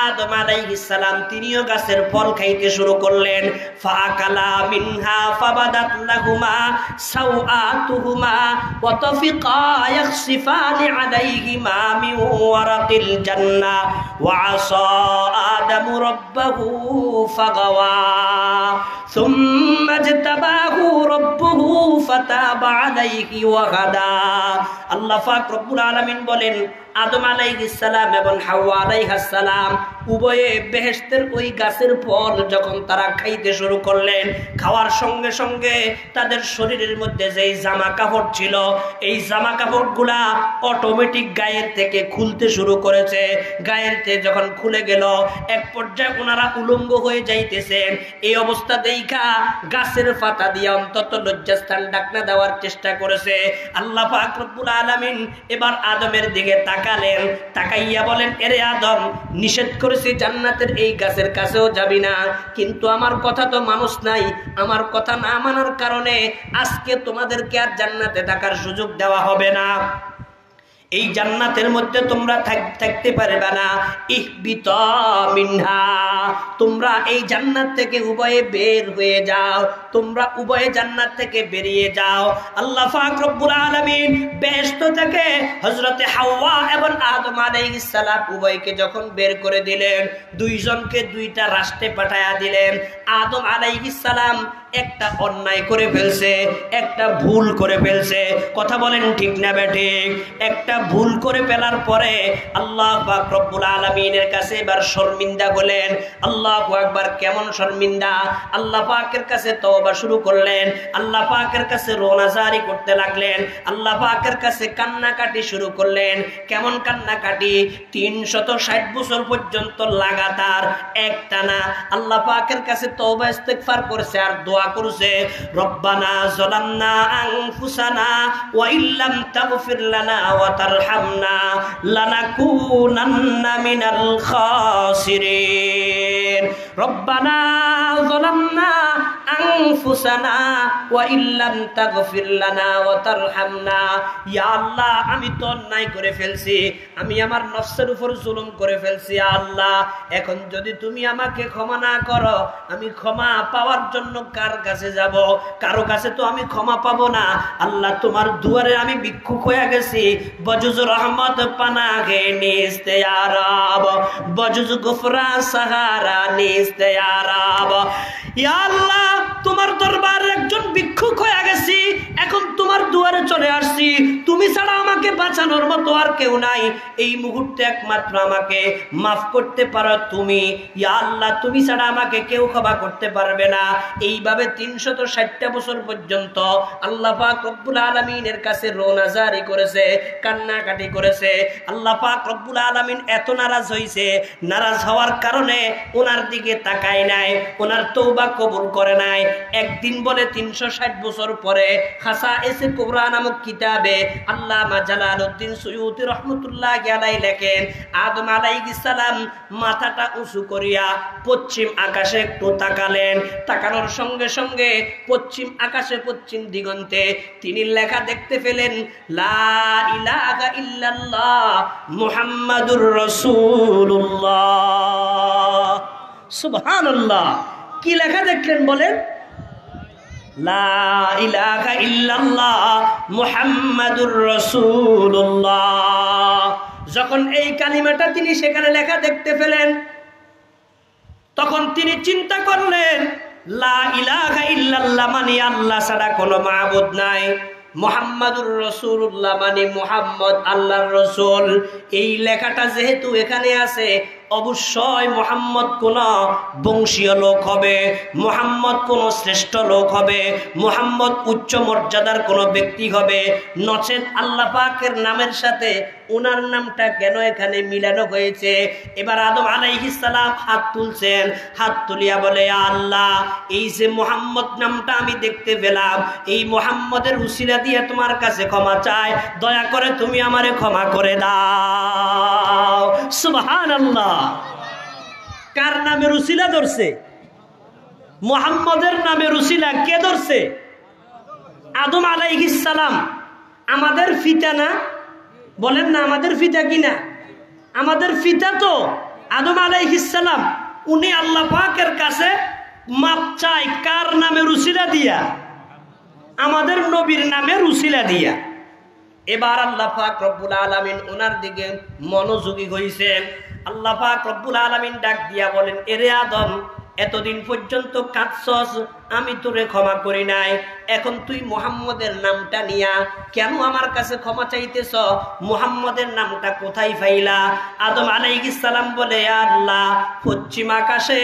আদম আলাইহিস সালাম তিনিও গাছের ফল খাইতে শুরু করলেন। ফাকালা মিনহা ফাবাদাত লাহুমা সাওআতুহুমা ওয়া তাফিকা ইয়াখসিফানি আলাইহিমা মিন মিন ওয়ারাকিল জান্নাহ ওয়া আসা আদামু রাব্বাহু ফাগাওয়া সুম্মা ইজতাবাহু রাব্বুহু ফাতাবা আলাইহি ওয়া হাদা। আল্লাহ পাক রব্বুল আলামিন বলেন, আদম আলাইহিস সালাম এবং হাওয়া আলাইহিস সালাম উভয়ে বেহেশতের ওই গাছের ফল যখন তারা খাইতে শুরু করলেন, খাওয়ার সঙ্গে সঙ্গে তাদের শরীরের মধ্যে যেই জামা কাপড় ছিল, এই জামা কাপড়গুলা অটোমেটিক গায়ের থেকে খুলতে শুরু করেছে। গায়ের থেকে যখন খুলে গেল, এক পর্যায়ে ওনারা উলঙ্গ হয়ে যাইতেছেন। এই অবস্থা দেখা গাছের পাতা দিয়ে অন্তত লজ্জাস্থান ঢাকনা দেওয়ার চেষ্টা করেছে। আল্লাহ পাক রব্বুল আলামিন এবার আদমের দিকে তাকালেন, তাকাইয়া বলেন, এরে আদম, নিষেধ করেছি জান্নাতের এই গাছের কাছেও যাবি না, কিন্তু আমার কথা তো মানুষ নাই। আমার কথা না মানার কারণে আজকে তোমাদেরকে আর জান্নাতে থাকার সুযোগ দেওয়া হবে না। এই জান্নাতের মধ্যে তোমরা থাকতে পারবে না। ইহবিতা মিনহা, তোমরা এই জান্নাত থেকে উভয়ে বের হয়ে যাও, তোমরা উভয়ে জান্নাত থেকে বেরিয়ে যাও। আল্লাহ পাক রব্বুল আলামিন বেহেশত থেকে হযরতে হাওয়া এবং আদম আলাইহিস সালাম উভয়কে যখন বের করে দিলেন, দুইজনকে দুইটা রাষ্ট্রে পাঠায়া দিলেন। আদম আলাইহিস সালাম একটা অন্যায় করে ফেলছে, একটা ভুল করে ফেলছে। কথা বলেন ঠিক না বেঠিক? একটা ভুল করে ফেলার পরে আল্লাহ পাক রব্বুল আলামিনের কাছে এবার শর্মিন্দা হলেন। আল্লাহু আকবার। কেমন শর্মিন্দা? আল্লাহ পাকের কাছে তওবা শুরু করলেন, আল্লাহ পাকের কাছে রোনাজারি করতে লাগলেন, আল্লাহ পাকের কাছে কান্নাকাটি শুরু করলেন। কেমন কান্নাকাটি? 360 বছর পর্যন্ত লাগাতার একটানা আল্লাহ পাকের কাছে তওবা ইস্তেগফার করেছে আর দোয়া করছে, রব্বানা যালামনা আনফুসানা ওয়া ইল্লাম তাগফির লানা ওয়া তারহামনা লানাকুনান্না মিনাল খাসিরিন। রব্বানা যালামনা আনফুসানা ওয়া ইল্লাম তাগফির লানা ওয়া তারহামনা। ইয়া আল্লাহ, আমি তো অন্যায় করে ফেলছি, আমি আমার নফসের উপর জুলুম করে ফেলছি। আল্লাহ, এখন যদি তুমি আমাকে ক্ষমা না করো, আমি ক্ষমা পাওয়ার জন্য কার কাছে যাব? কারো কাছে তো আমি ক্ষমা পাবো না। আল্লাহ, তোমার দুয়ারে আমি ভিক্ষুক হয়ে গেছি। বজুজ রহমত পানাহে নিস্তে আরাব, বজুজ গুফরা সাহারা নিস্তে আরাব। ইয়া আল্লাহ, তোমার দরবারে একজন ভিক্ষুক হয়ে গেছি, এখন তোমার দুয়ারে চলে আসছি। তুমি ছাড়া আমাকে বাঁচানোর মতো আর কেউ নাই। এই মুহূর্তে একমাত্র আমাকে মাফ করতে পারো তুমি। ইয়া আল্লাহ, তুমি ছাড়া আমাকে কেউ ক্ষমা করতে পারবে না। এইভাবে 360 বছর পর্যন্ত আল্লাহ পাক রব্বুল আলামিনের কাছে রোনাজারি করেছে, কান্নাকাটি করেছে। আল্লাহ পাক রব্বুল আলামিন এত নারাজ হইছে, নারাজ হওয়ার কারণে ওনার দিকে তাকায় নাই, ওনার তওবা কবুল করে নাই। একদিন বলে 360 বছর পরে খাসায়েসে কুবরা নামক কিতাবে আল্লামা জালালউদ্দিন সুয়ুতি রহমাতুল্লাহি আলাইহি লেখেন, আদম আলাইহিস সালাম মাথাটা উঁচু করিয়া পশ্চিম আকাশে একটু তাকালেন। তাকানোর সঙ্গে সঙ্গে পশ্চিম আকাশে, পশ্চিম দিগন্তে তিনি লেখা দেখতে পেলেন, লা ইলাহা ইল্লাল্লাহ মুহাম্মাদুর রাসূলুল্লাহ। সুবহানাল্লাহ। কি লেখা দেখলেন বলেন? লা ইলাহা ইল্লাল্লাহ মুহাম্মাদুর রাসূলুল্লাহ। যখন এই কালিমাটা তিনি সেখানে লেখা দেখতে পেলেন, তখন তিনি চিন্তা করলেন, লা ইলাহা ইল্লাল্লাহ মানে আল্লাহ ছাড়া কোনো মাবুদ নাই, মুহাম্মাদুর রাসূলুল্লাহ মানে মুহাম্মদ আল্লাহর রাসূল। এই লেখাটা যেহেতু এখানে আছে, অবশ্যই মুহাম্মদ কোন বংশীয় লোক হবে, মুহাম্মদ কোন শ্রেষ্ঠ লোক হবে, মুহাম্মদ উচ্চ মর্যাদার কোন ব্যক্তি হবে, নচেত আল্লাহ পাকের নামের সাথে ওনার নামটা কেন এখানে মিলানো হয়েছে? এবার আদম আলাইহিস সালাম হাত তুলছেন, হাত তুলিয়া বলে, আল্লাহ, এই যে মুহাম্মদ নামটা আমি দেখতে পেলাম, এই মুহাম্মদের উসিলা দিয়ে তোমার কাছে ক্ষমা চাই, দয়া করে তুমি আমারে ক্ষমা করে দাও। সুবহানাল্লাহ। কার নামে উসিলা ধরছে? মুহাম্মদের নামে উসিলা কে ধরছে? আদম আলাইহিস সালাম। আমাদের পিতা না? বলেন না, আমাদের পিতা কিনা? আমাদের পিতা তো আদম আলাইহিস সালাম। উনি আল্লাহ পাকের কাছে মাপ চাই কার নামে উসিলা দিয়া? আমাদের নবীর নামে উসিলা দিয়া। এবার আল্লাহ পাক রব্বুল আলামিন ওনার দিকে মনোযোগী হইছেন। আল্লাহ পাক রব্বুল আলামিন ডাক দিয়া বলেন, এরে আদম, এতদিন পর্যন্ত কাঁদছস, আমি তোরে ক্ষমা করি নাই, এখন তুই মুহাম্মদের নামটা নিয়া কেন আমার কাছে ক্ষমা চাইতেছ? মুহাম্মদের নামটা কোথায় পাইলা? আদম আলাইহিস সালাম বলে, আল্লাহ, পশ্চিম আকাশে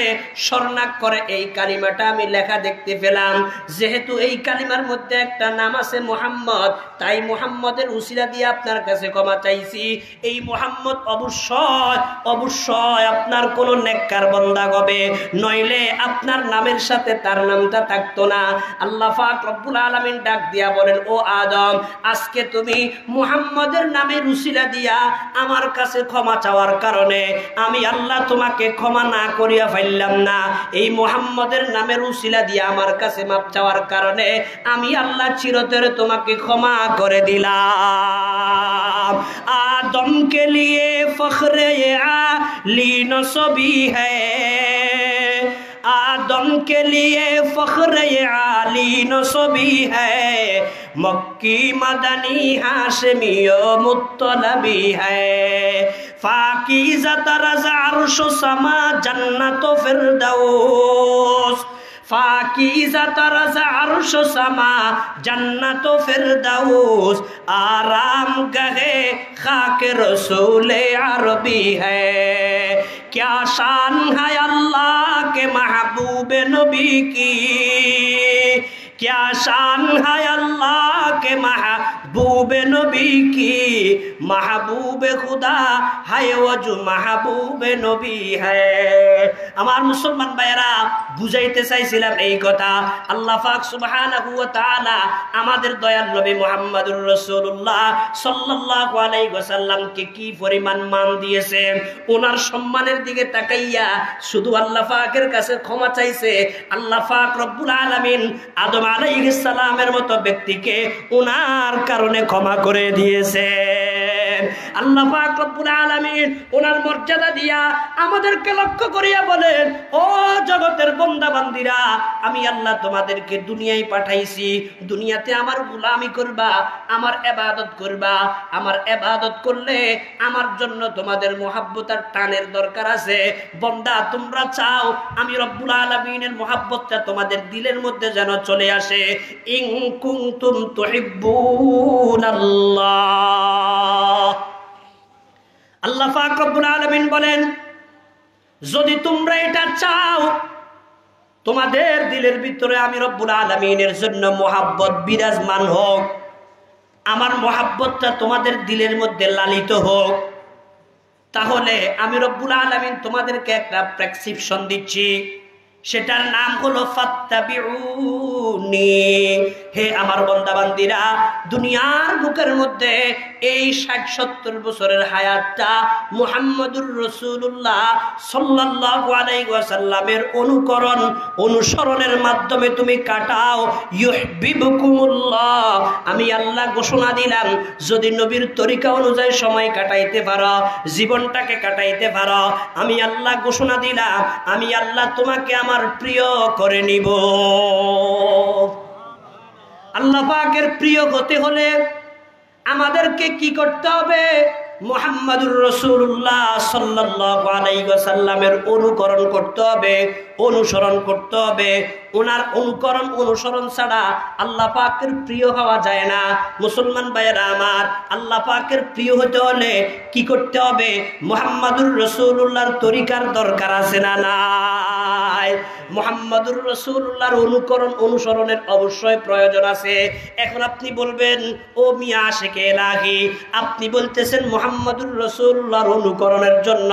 স্বর্ণাক্ষরে এই কালিমাটা আমি লেখা দেখতে পেলাম, যেহেতু এই কালিমার মধ্যে একটা নাম আছে মুহাম্মদ, তাই মুহাম্মদের উসিলা দিয়ে আপনার কাছে ক্ষমা চাইছি। এই মুহাম্মদ অবশ্যই অবশ্যই আপনার কোন নেককার বান্দা হবে, নইলে আপনার নামের সাথে তার নামটা থাকতো না। আল্লাহ পাক রব্বুল আলামিন ডাক দিয়া বলেন, ও আদম, আজকে তুমি মুহাম্মদের নামের উসিলা দিয়া আমার কাছে ক্ষমা চাওয়ার কারণে আমি আল্লাহ তোমাকে ক্ষমা না করিয়া ফেললাম না। এই মুহাম্মদের নামের উসিলা দিয়া আমার কাছে মাপ চাওয়ার কারণে আমি আল্লাহ চিরতরে তোমাকে ক্ষমা করে দিলাম। आदम के लिए फख्रे आली नसबी है, आदम के लिए फख्रे आली नसबी है, मक्की मदनी हाशमी मुत्तलबी है, फाकीज़ा तरज़ अर्श समा जन्नत फिरदौस, फाकीज़ा तरज़ अर्श समा जन्नत फिरदौस, आराम गहे खाक रसूल अरबी है, क्या शान है अल्लाह के महबूब नबी की, क्या शान है अल्लाह के महबूब नबी की, महबूब खुदा है वो जो महबूब नबी है। আমার মুসলমান ভাইরা, বুঝাইতে চাইছিলাম এই কথা। আল্লাহ পাক সুবহানাহু ওয়া তাআলা আমাদের দয়াল নবী মুহাম্মদুর রাসূলুল্লাহ সাল্লাল্লাহু আলাইহি ওয়াসাল্লামকে কি পরিমাণ মান দিয়েছেন। ওনার সম্মানের দিকে তাকাইয়া শুধু আল্লাহ পাকের কাছে ক্ষমা চাইছে। আল্লাহ পাক রব্বুল আলামিন আদম আলাইহিস সালামের মতো ব্যক্তিকে ওনার কারণে ক্ষমা করে দিয়েছেন। আল্লাহ পাক রব্বুল আলামিন ওনার মর্যাদা দিয়া আমাদেরকে লক্ষ্য করিয়া বলেন, ও জগতের বান্দা বান্দীরা, আমি আল্লাহ তোমাদেরকে দুনিয়ায় পাঠাইছি, দুনিয়াতে আমার গোলামি করবা, আমার ইবাদত করবা। আমার ইবাদত করলে আমার জন্য তোমাদের মুহাব্বত আর টানের দরকার আছে। বান্দা, তোমরা চাও আমি রব্বুল আলামিনের মুহাব্বতটা তোমাদের দিলের মধ্যে যেন চলে আসে। ইন কুনতুম তুহিব্বুনাল্লাহ, আল্লাহ পাক রব্বুল আলামিন বলেন, যদি তোমরা এটা চাও তোমাদের দিলের ভিতরে আমি রব্বুল আলামিনের জন্য মুহাব্বত বিরাজমান হোক, আমার মুহাব্বতটা তোমাদের দিলের মধ্যে লালিত হোক, তাহলে আমি রব্বুল আলামিন তোমাদেরকে একটা প্রেসক্রিপশন দিচ্ছি, সেটার নাম হলো ফাত্তাবিউনি। হে আমার বান্দা বান্দীরা, দুনিয়ার বুকের মধ্যে এই ৬০-৭০ বছরের হায়াতটা মুহাম্মদুর রাসূলুল্লাহ সাল্লাল্লাহু আলাইহি ওয়াসাল্লামের অনুসরণের মাধ্যমে তুমি কাটাও, ইউহিব্বুকুমুল্লাহ। আমি আল্লাহ ঘোষণা দিলাম, যদি নবীর তরিকা অনুযায়ী সময় কাটাইতে পারো, জীবনটাকে কাটাইতে পারো, আমি আল্লাহ ঘোষণা দিলাম, আমি আল্লাহ তোমাকে আমার প্রিয় করে নিব। আল্লাহ পাকের প্রিয় হতে হলে আমাদেরকে কি করতে হবে? মুহাম্মদুর রাসূলুল্লাহ সাল্লাল্লাহু আলাইহি ওয়াসাল্লামের অনুকরণ করতে হবে, অনুসরণ করতে হবে। ওনার অনুসরণ ছাড়া আল্লাহ পাকের প্রিয় হওয়া যায় না। মুসলমান ভাইয়েরা আমার, আল্লাহ পাকের প্রিয় হতে হলে কি করতে হবে? মুহাম্মদুর রাসূলুল্লাহর তরিকার দরকার আছে না নাই? মুহাম্মদুর রাসূলুল্লাহর অনুসরণের অবশ্যই প্রয়োজন আছে। এখন আপনি বলবেন, ও মিয়া আশিকে ইলাহি, আপনি বলতেছেন মুহাম্মদুর রাসূলুল্লাহর অনুকরণের জন্য,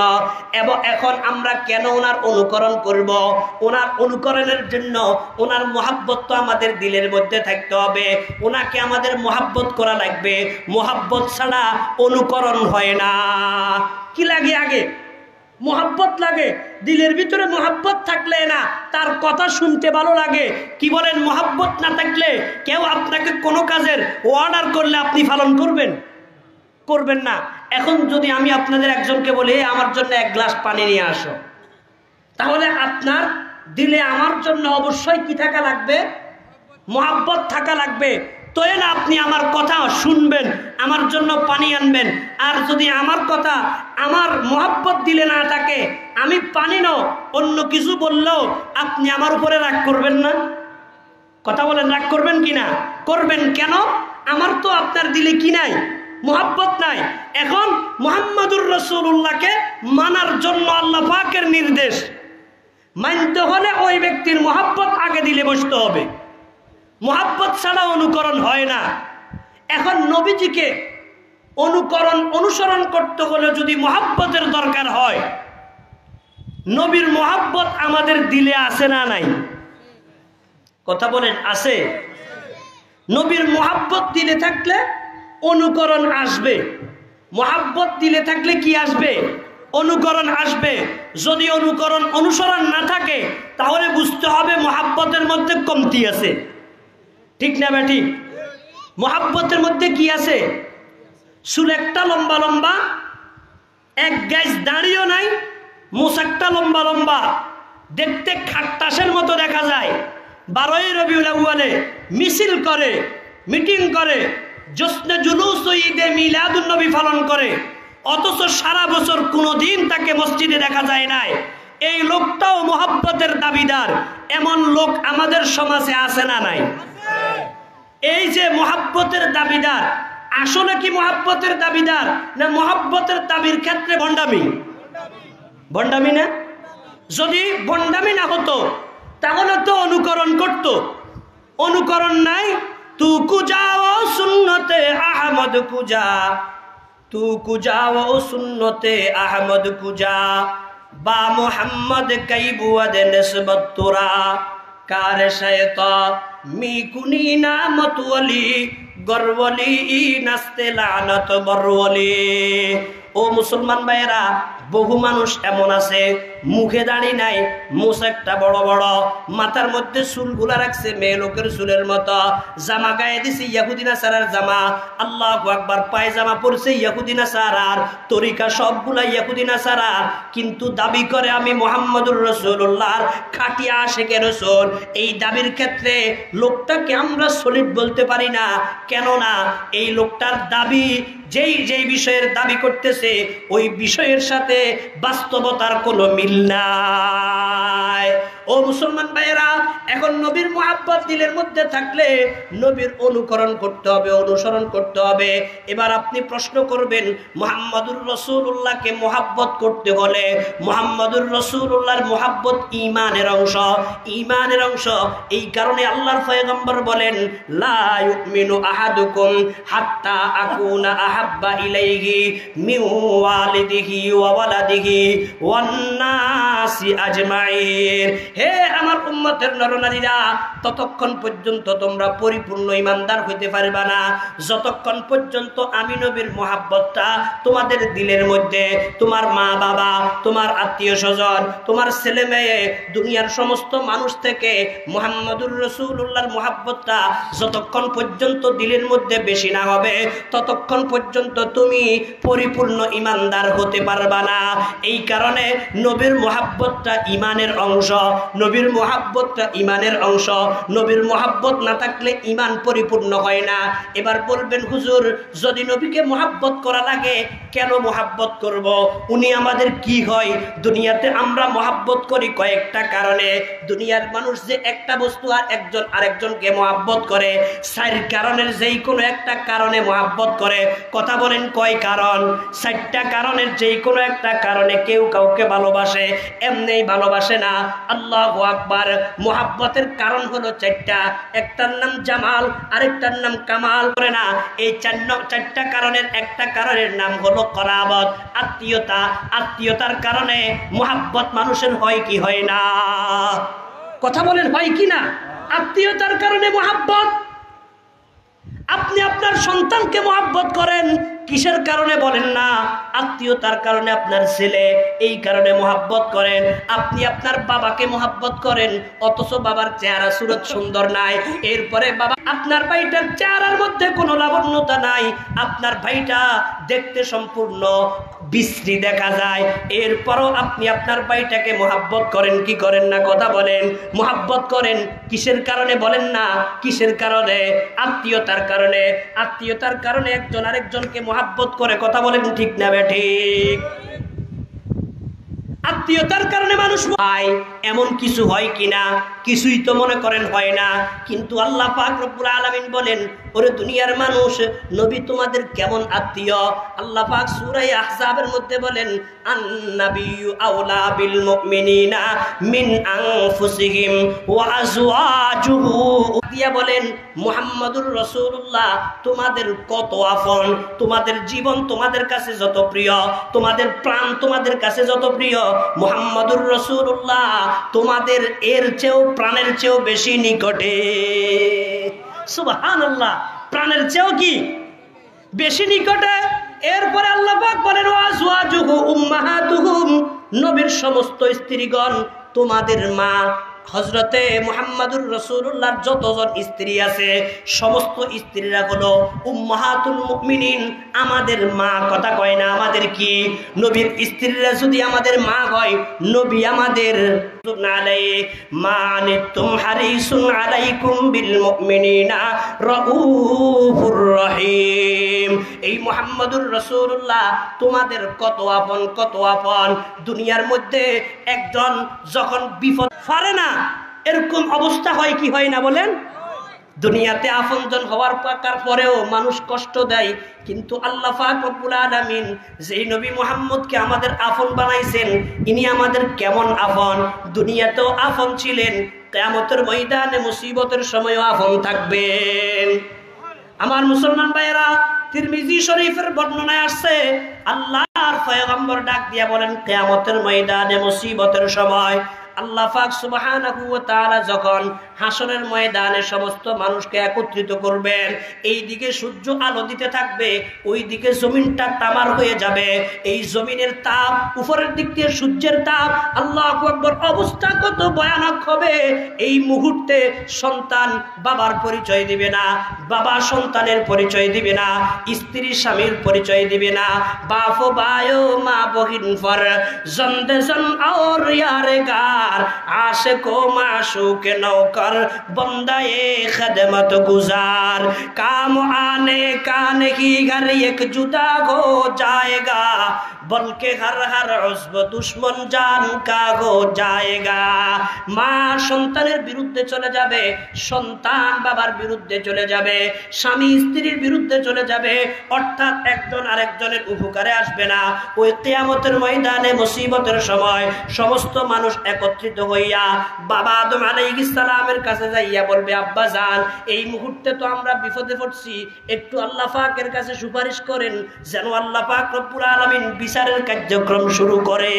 এবং এখন আমরা কেন ওনার অনুকরণ করব? ওনার অনুকরণের জন্য ওনার মুহাব্বত তো আমাদের দিলের মধ্যে থাকতে হবে, ওনাকে আমাদের মুহাব্বত করা লাগবে। মুহাব্বত ছাড়া অনুকরণ হয় না। কি লাগে? আগে মুহাব্বত লাগে। দিলের ভিতরে মুহাব্বত থাকলে না তার কথা শুনতে ভালো লাগে। কি বলেন? মুহাব্বত না থাকলে কেউ আপনাকে কোনো কাজের অর্ডার করলে আপনি পালন করবেন না। এখন যদি আমি আপনাদের একজনকে বলি, আমার জন্য 1 গ্লাস পানি নিয়ে আসো, তাহলে আপনার দিলে আমার জন্য অবশ্যই কি থাকা লাগবে? মুহাব্বত থাকা লাগবে। তোয়েন আপনি আমার কথা শুনবেন, আমার জন্য পানি আনবেন। আর যদি আমার কথা, আমার মোহাব্বত দিলে না থাকে, আমি পানি নাও অন্য কিছু বললেও আপনি আমার উপরে রাগ করবেন না? কথা বলেন, রাগ করবেন কি না? করবেন। কেন? আমার তো আপনার দিলে কি নাই? মোহাব্বত নাই। এখন মুহাম্মাদুর রাসূলুল্লাহকে মানার জন্য আল্লাহ পাকের নির্দেশ, মানতে হলে ওই ব্যক্তির মোহাব্বত আগে দিলে বসতে হবে। মোহাব্বত ছাড়া অনুকরণ হয় না। এখন নবীজিকে অনুসরণ করতে হলে যদি মোহাব্বতের দরকার হয়, নবীর মোহাব্বত আমাদের দিলে আছে না নাই? কথা বলেন, আছে? নবীর মোহাব্বত দিলে থাকলে অনুকরণ আসবে। মোহাব্বত দিলে থাকলে কি আসবে? অনুকরণ আসবে। যদি অনুসরণ না থাকে তাহলে বুঝতে হবে মোহাব্বতের মধ্যে কমতি আছে। ঠিক না বেঠিক? মোহাব্বতের মধ্যে কি আছে? চুল একটা লম্বা লম্বা, এক গাছ দাঁড়িয়েও নাই, মোশাকটা লম্বা লম্বা, দেখতে খাট্টাসের মতো দেখা যায়। 12ই রবিউল আউয়ালে মিছিল করে, মিটিং করে, জশ্নে জুলুস ও ঈদে মিলাদুন নবী পালন করে, অথচ সারা বছর কোনোদিন তাকে মসজিদে দেখা যায় নাই। এই লোকটাও মোহাব্বতের দাবিদার। এমন লোক আমাদের সমাজে আছে না নাই? এই যে মোহাব্বতের দাবিদার, আসলে কি মোহাব্বতের দাবিদার না মোহাব্বতের দাবির ক্ষেত্রে ভণ্ডামি? ভণ্ডামি না? যদি ভণ্ডামি না হতো তাহলে তো অনুকরণ করত। অনুকরণ নাই। তু কুজাও সুন্নতে আহমদ কুজা, তু কুজাও সুন্নতে আহমদ কুজা, বা মোহাম্মদ কাইবুয়াদ নিসবত তুরা, কার শায়তা মি কুনি নামত ওয়ালি, গরওয়ালি নাস্তে লানত বরওয়ালি। ও মুসলমান ভাইয়েরা, বহু মানুষ এমন আছে মুখে দাড়ি নাই, মোশাকটা বড় বড়, মাথার মধ্যে চুলগুলা রাখছে মেয়ে লোকের চুলের মতো, জামা গায়ে দিছে ইহুদি নাসারার জামা, আল্লাহু আকবার, পায়জামা পরছে ইহুদি নাসারার, তরিকা সবগুলা ইহুদি নাসারার, কিন্তু দাবি করে আমি মুহাম্মদুর রাসূলুল্লাহর খাঁটি আশিকে রাসূল। এই দাবির ক্ষেত্রে লোকটাকে আমরা সলিড বলতে পারি না। কেননা এই লোকটার দাবি, যেই বিষয়ের দাবি করতেছে ওই বিষয়ের সাথে বাস্তবতার কোনো মিল নাই। ও মুসলমান ভাইয়েরা, এখন নবীর মুহাব্বত দিলের মধ্যে থাকলে নবীর অনুকরণ করতে হবে, অনুসরণ করতে হবে। এবার আপনি প্রশ্ন করবেন, মুহাম্মাদুর রাসূলুল্লাহকে মুহাব্বত করতে হলে মুহাম্মাদুর রাসূলুল্লাহর মুহাব্বত ঈমানের অংশ। ঈমানের অংশ। এই কারণে আল্লাহর পয়গম্বর বলেন, লা ইউমিনু আহাদুকুম হাত্তা আকুনা আহাব্বা ইলাইহি মিন ওয়ালিদিহি ওয়া ওয়ালাদিহি ওয়ান নাসি আজমাইন। হে আমার উম্মতের নরনারীরা, ততক্ষণ পর্যন্ত তোমরা পরিপূর্ণ ঈমানদার হইতে পারবে না যতক্ষণ পর্যন্ত আমি নবীর মুহাব্বতটা তোমাদের দিলের মধ্যে, তোমার মা বাবা, তোমার আত্মীয় স্বজন, তোমার ছেলে মেয়ে, দুনিয়ার সমস্ত মানুষ থেকে মুহাম্মাদুর রাসূলুল্লাহর মুহাব্বতটা যতক্ষণ পর্যন্ত দিলের মধ্যে বেশি না হবে ততক্ষণ পর্যন্ত তুমি পরিপূর্ণ ঈমানদার হতে পারবা না। এই কারণে নবীর মুহাব্বতটা ঈমানের অংশ। নবীর মুহাব্বতটা ঈমানের অংশ। নবীর মুহাব্বত না থাকলে ঈমান পরিপূর্ণ হয় না। এবার বলবেন, হুজুর যদি নবীকে মুহাব্বত করা লাগে কেন মুহাব্বত করব? উনি আমাদের কি হয়? দুনিয়াতে আমরা মুহাব্বত করি কয়েকটা কারণে। দুনিয়ার মানুষ যে একটা বস্তু আর একজন আরেকজনকে মুহাব্বত করে, 4 কারণের যেই কোনো একটা কারণে মুহাব্বত করে। কথা বলেন, কয় কারণ? 4টা কারণের যেই কোনো একটা কারণে কেউ কাউকে ভালোবাসে, এমনিই ভালোবাসে না। আল্লাহু আকবার। মুহাব্বতের কারণ হলো 4টা। একটার নাম জামাল, আরেকটার নাম কামাল। করে না, এই 4টা কারণের একটা কারণের নাম হলো করাবত, আত্মীয়তা। আত্মীয়তার কারণে মুহাব্বত মানুষের হয় কি হয় না? কথা বলেন, হয় কি না? আত্মীয়তার কারণে মুহাব্বত। আপনি আপনার সন্তানকে মুহাব্বত করেন কিসের কারণে বলেন না? আত্মীয়তার কারণে। আপনার ছেলে এই কারণে মুহাব্বত করেন। আপনি আপনার বাবাকে মুহাব্বত করেন অথচ বাবার চেহারা সুরত সুন্দর নাই। এরপরে বাবা, আপনার ভাইটার চেহারার মধ্যে কোনো লাবণ্যতা নাই। আপনার ভাইটা দেখতে সম্পূর্ণ বিশ্রী দেখা যায়, এরপরও আপনি আপনার ভাইটাকে মোহাব্বত করেন কি করেন না? কথা বলেন। মোহাব্বত করেন কিসের কারণে বলেন না? কিসের কারণে? আত্মীয়তার কারণে। আত্মীয়তার কারণে একজন আরেকজনকে মোহাব্বত করে, কথা বলেন ঠিক না ঠিক? আত্মীয়তার কারণে মানুষ হয়, এমন কিছু হয় কিনা? কিছুই তো মনে করেন হয় না। কিন্তু আল্লাহ পাক রব্বুল আলামিন বলেন, ওরে দুনিয়ার মানুষ, নবী তোমাদের কেমন আত্মীয়। আল্লাহ পাক সূরা আহজাবের মধ্যে বলেন, আন-নাবিয়্যু আওলা বিল মুমিনিনা মিন আনফুসিহিম ওয়া আজওয়াজুহু, দিয়া বলেন মুহাম্মাদুর রাসূলুল্লাহ তোমাদের কত আপন, তোমাদের জীবন তোমাদের কাছে যত প্রিয়, তোমাদের প্রাণ তোমাদের কাছে যত প্রিয়, মুহাম্মাদুর রাসূলুল্লাহ তোমাদের এর চেয়েও প্রাণের চেয়েও বেশি নিকটে। সুবহানাল্লাহ, প্রাণের চেয়েও কি বেশি নিকটে। এরপরে আল্লাহ পাক বলেন, ওয়াজওয়াজুহু উম্মাহাতুহুম, নবীর সমস্ত স্ত্রীগণ তোমাদের মা। হযরতে মুহাম্মাদুর রাসূলুল্লাহর যতজন স্ত্রী আছে সমস্ত স্ত্রীরা হলো উম্মাহাতুল মুমিনিন, আমাদের মা। কথা কয় না? আমাদের কি? নবীর স্ত্রীরা যদি আমাদের মা হয়, নবী আমাদের মানিতুম হারিসুন আলাইকুম বিল মুমিনিনা রাউফুর রহিম। এই মুহাম্মাদুর রাসূলুল্লাহ তোমাদের কত আপন, কত আপন। দুনিয়ার মধ্যে একজন যখন বিপদ পারে না, এরকম অবস্থা হয় কি হয় না বলেন? দুনিয়াতে আপনজন হওয়ার পরেও মানুষ কষ্ট দেয়, কিন্তু আল্লাহ পাক রব্বুল আলামিন যেই নবী মুহাম্মদকে আমাদের আপন বানাইছেন, ইনি আমাদের কেমন আপন। দুনিয়াতেও আপন ছিলেন, কিয়ামতের ময়দানে মুসিবতের সময়ও আপন থাকবেন। আমার মুসলমান ভাইয়েরা, তিরমিজি শরীফের বর্ণনায় আসছে, আল্লাহর পয়গম্বর ডাক দিয়া বলেন, কিয়ামতের ময়দানে মুসিবতের সময় আল্লাহ পাক সুবহানাহু ওয়া তাআলা যখন হাসরের ময়দানে সমস্ত মানুষকে একত্রিত করবেন, এই দিকে সূর্য আলো দিতে থাকবে, ওই দিকে জমিনটা তামার হয়ে যাবে। এই জমিনের তাপ, উপরের দিক দিয়ে সূর্যের তাপ, আল্লাহু আকবার, অবস্থা কত ভয়ানক হবে। এই মুহূর্তে সন্তান বাবার পরিচয় দিবে না, বাবা সন্তানের পরিচয় দিবে না, স্ত্রী স্বামীর পরিচয় দিবে না, বাপ ও ভাইও মা বহিন ফর জন্দে জন और यारेगार आशिको माशूक नौकर बंदाए खदमत गुजार काम आने का नहीं घर एक जुदा हो जाएगा बल्कि हर हर उस्ब दुश्मन जान का हो जाएगा। মা সন্তানের বিরুদ্ধে চলে যাবে, সন্তান বাবার বিরুদ্ধে চলে যাবে, স্বামী স্ত্রীর বিরুদ্ধে চলে যাবে, অর্থাৎ একজন আরেকজনের উপকারে আসবে না। ওই কিয়ামতের ময়দানে মুসিবতের সময় সমস্ত মানুষ একত্রিত হইয়া বাবা আদম আলাইহিস সালামের কাছে যাইয়া বলবে, আব্বা জান, এই মুহূর্তে তো আমরা বিপদে পড়ছি, একটু আল্লাহ পাকের কাছে সুপারিশ করেন যেন আল্লাহ পাক রব্বুল আলামিন বিচারের কার্যক্রম শুরু করে।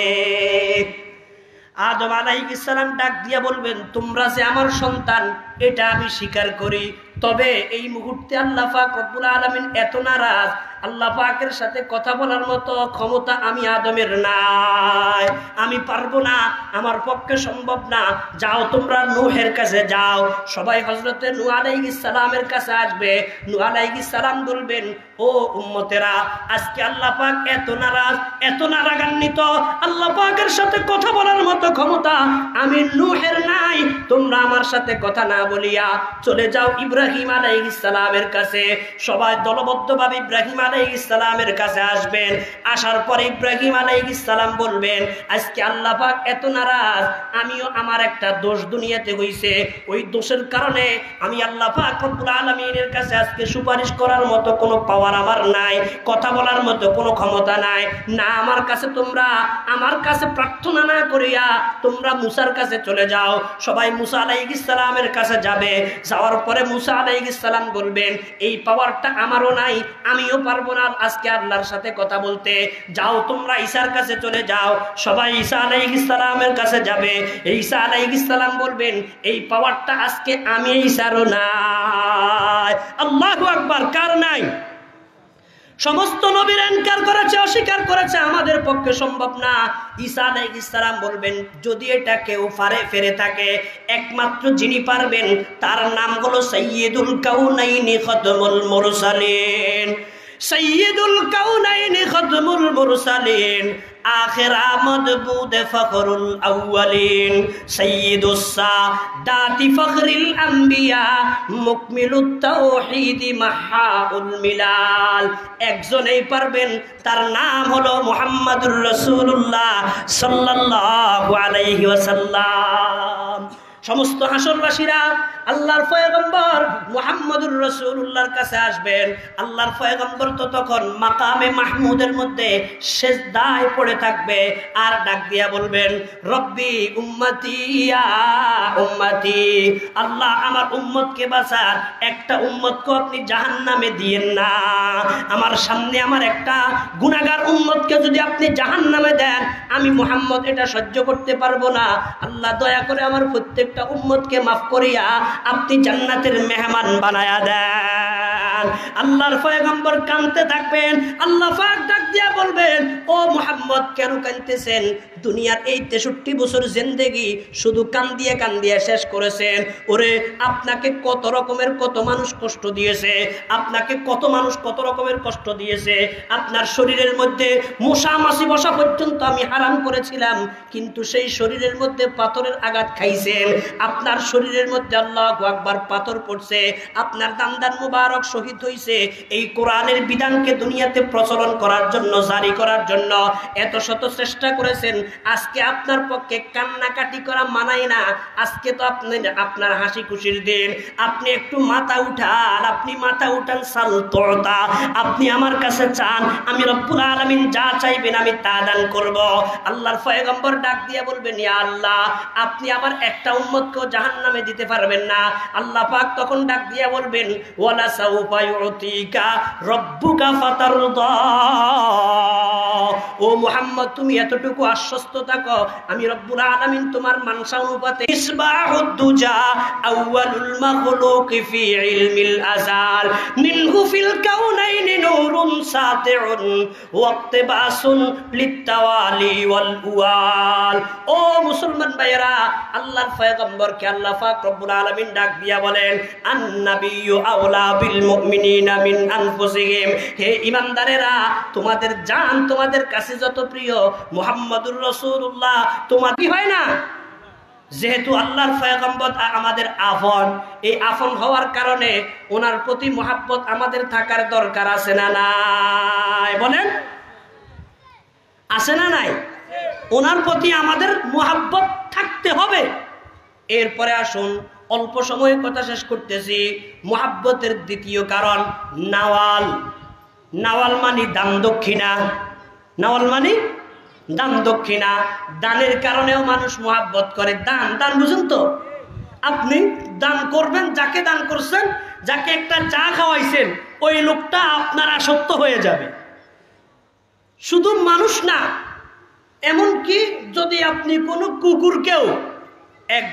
আদম আলাইহিস সালাম ডাক দিয়া বলবেন, তোমরা যে আমার সন্তান এটা আমি স্বীকার করি, তবে এই মুহূর্তে আল্লাহ পাক রব্বুল আলামিন এত নারাজ, আল্লাহ পাকের সাথে কথা বলার মতো ক্ষমতা আমি আদমের নাই, আমি পারবো না, আমার পক্ষে সম্ভব না। যাও তোমরা নূহের কাছে যাও। সবাই হযরতে নূহ আলাইহিস সালামের কাছে আসবে। নূহ আলাইহিস সালাম বলবেন, ও উম্মতেরা, আজকে আল্লাহ পাক এত নারাজ, এত নারাগান্বিত, আল্লাহ পাকের সাথে কথা বলার মতো ক্ষমতা আমি নূহের নাই। তোমরা আমার সাথে কথা না বলিয়া চলে যাও ইব্রাহিম আলাইহিস সালামের কাছে। সবাই দলবদ্ধভাবে ইব্রাহিম আলাইহিস সালামের কাছে আসবেন। আসার পরে ইব্রাহিম আলাইহিস সালাম বলবেন, আজকে আল্লাহ পাক এত নারাজ, আমিও আমার একটা দোষ দুনিয়াতে হইছে, ওই দোষের কারণে আমি আল্লাহ পাক রব্বুল আলামিনের কাছে আজকে সুপারিশ করার মতো কোনো পাওয়ার আমার নাই, কথা বলার মতো কোনো ক্ষমতা নাই। না আমার কাছে তোমরা আমার কাছে প্রার্থনা না করিয়া তোমরা মুসার কাছে চলে যাও। সবাই মুসা আলাইহিস সালামের কাছে যাবে। যাওয়ার পরে মুসা আলাইহিস সালাম বলবেন, এই পাওয়ারটা আমারও নাই, আমিও পারবো না আজকে আল্লাহর সাথে কথা বলতে। যাও তোমরা ঈসার কাছে চলে যাও। সবাই ঈসা আলাইহিস সালামের কাছে যাবে। ঈসা আলাইহিস সালাম বলবেন, এই পাওয়ারটা আজকে আমি ঈসারও নাই। আল্লাহু আকবার, কার নাই? সমস্ত নবীরা ইনকার করেছে, অস্বীকার করেছে, আমাদের পক্ষে সম্ভব না। ঈসা আলাইহিস সালাম বলবেন, যদি এটা কেউ ফেরে থাকে, একমাত্র যিনি পারবেন তার নাম হলো সাইয়্যিদুল কাউনাইনি খাতামুল মুরসালিন। সাইয়্যিদুল কাউনাইনি খাতমুল মুরসালিন আখির মদবুদ ফখরুল আউয়ালিন সাইয়্যিদুস সাদাতি ফখরিল আম্বিয়া মুকমিলুত তাওহীদ মাহাউল মিলাল। একজনেই পারবেন, তার নাম হলো মুহাম্মাদুর রাসূলুল্লাহ সাল্লাল্লাহু আলাইহি ওয়াসাল্লাম। সমস্ত হাসরবাসীরা আল্লাহর পয়গম্বর মুহাম্মদুর রাসূলুল্লাহর কাছে আসবেন। আল্লাহর পয়গম্বর তো তখন মাকামে মাহমুদের মধ্যে সিজদায় পড়ে থাকবে আর ডাক দিয়া বলবেন, রব্বি উম্মতি ইয়া উম্মতি, আল্লাহ আমার উম্মতকে বাঁচান, একটা উম্মতকে আপনি জাহান্নামে দিয়েন না। আমার সামনে আমার একটা গুনাহগার উম্মতকে যদি আপনি জাহান্নামে দেন, আমি মুহাম্মদ এটা সহ্য করতে পারবো না। আল্লাহ দয়া করে আমার প্রত্যেকটা উম্মতকে মাফ করিয়া আপনি জান্নাতের মেহমান বানায়া দেন। আল্লাহর পয়গম্বর কাঁদতে থাকবেন। আল্লাহ পাক ডাক দিয়া বলবেন, ও মুহাম্মদ কেন কাঁদতেছেন? দুনিয়ার এই 63 বছর জিন্দেগি শুধু কান্দিয়ে শেষ করেছেন। ওরে আপনাকে কত রকমের কত মানুষ কষ্ট দিয়েছে, আপনাকে কত মানুষ কত রকমের কষ্ট দিয়েছে। আপনার শরীরের মধ্যে মশা মাছি বসা পর্যন্ত আমি হারাম করেছিলাম, কিন্তু সেই শরীরের মধ্যে পাথরের আঘাত খাইছেন। আপনার শরীরের মধ্যে আল্লাহু আকবার পাথর পড়ছে, আপনার দান্দান মুবারক শহীদ হইছে এই কোরআনের বিধানকে দুনিয়াতে প্রচলন করার জন্য, জারি করার জন্য এত শত চেষ্টা করেছেন। আজকে আপনার পক্ষে কান্নাকাটি করা মানায় না। আজকে তো আপনার হাসি খুশির দিন, আপনি একটু মাথা উঠান, আপনি মাথা উঠান সালতোতা, আপনি আমার কাছে চান, আমি রব্বুল আলামিন যা চাইবেন আমি তা দান করব। আল্লাহর পয়গম্বর ডাক দিয়ে বলবেন, ইয়া আল্লাহ আপনি আমার একটা উম্মতকেও জাহান্নামে দিতে পারবেন না। আল্লাহ পাক তখন ডাক দিয়ে বলবেন, ওয়ালা সাউফা ইউতিকা রব্বুকা ফাতারদা, ও মুহাম্মদ তুমি এতটুকু আশ্বস্ত থাকো, আমি রব্বুল আলামিন তোমার মানসা অনুপাতে ইসবাহুদ দুজা আউয়ালুল মাখলুক ফি ইলমিল আযাল মিনহু ফিল কাউনাইনি নূরুন সাতিউন ওয়াক্তবাসুন লিত্তাওয়ালি ওয়াল উয়াল। ও মুসলমান ভাইরা, আল্লাহর পয়গম্বরকে আল্লাহ পাক রব্বুল আলামিন ডাক দিয়া বলেন, আন-নাবিয়্যু আওলা বিল মুমিনিনা মিন আনফুসিহিম, হে ঈমানদারেরা তোমাদের জান তোমাদের কাছে যত প্রিয়, মুহাম্মাদুর রাসূলুল্লাহ তোমার কি হয় না? যেহেতু আল্লাহর পয়গম্বর আমাদের আপন, এই আপন হওয়ার কারণে ওনার প্রতি মহব্বত আমাদের থাকার দরকার আছে না নাই? বলেন আছে না নাই? ওনার প্রতি আমাদের মহব্বত থাকতে হবে। এরপরে আসুন অল্প সময়ে কথা শেষ করতেছি। মহব্বতের দ্বিতীয় কারণ নাওয়াল। নাওয়াল মানে দান দক্ষিণা। নাওয়াল মানে দান দক্ষিণা। দানের কারণেও মানুষ মহব্বত করে। দান দান বুঝুন তো? আপনি দান করবেন, যাকে দান করছেন, যাকে একটা চা খাওয়াইছেন, ওই লোকটা আপনার আসক্ত হয়ে যাবে। শুধু মানুষ না, এমনকি যদি আপনি কোনো কুকুরকেও এক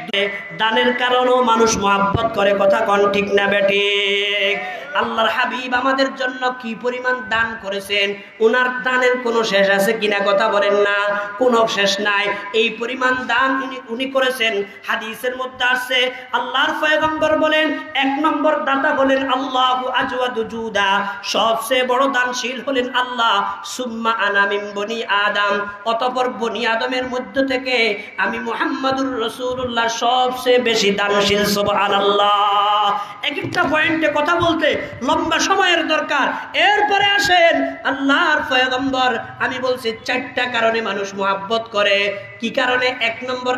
দানের কারণেও মানুষ মহব্বত করে। কথা কোন ঠিক না বেঠিক? আল্লাহর হাবিব আমাদের জন্য কি পরিমাণ দান করেছেন, ওনার দানের কোনো শেষ আছে কিনা? কথা বলেন না, কোনো শেষ নাই। এই পরিমাণ দান উনি করেছেন। হাদিসের মধ্যে আছে আল্লাহর পয়গম্বর বলেন, এক নম্বর দাতা বলেন আল্লাহু আজওয়াদু জুদা, সবচেয়ে বড় দানশীল হলেন আল্লাহ। সুম্মা আনা মিন বনি আদম, অতঃপর বনি আদমের মধ্য থেকে আমি মুহাম্মাদুর রাসূলুল্লাহ সবচেয়ে বেশি দানশীল। সুবহানাল্লাহ। এক একটা পয়েন্টে কথা বলতে লম্বা সময়ের দরকার। এরপরে আসেন আল্লাহর পয়গম্বর, আমি বলছি 4টা কারণে মানুষ মহব্বত করে। কি কারণে? এক নম্বর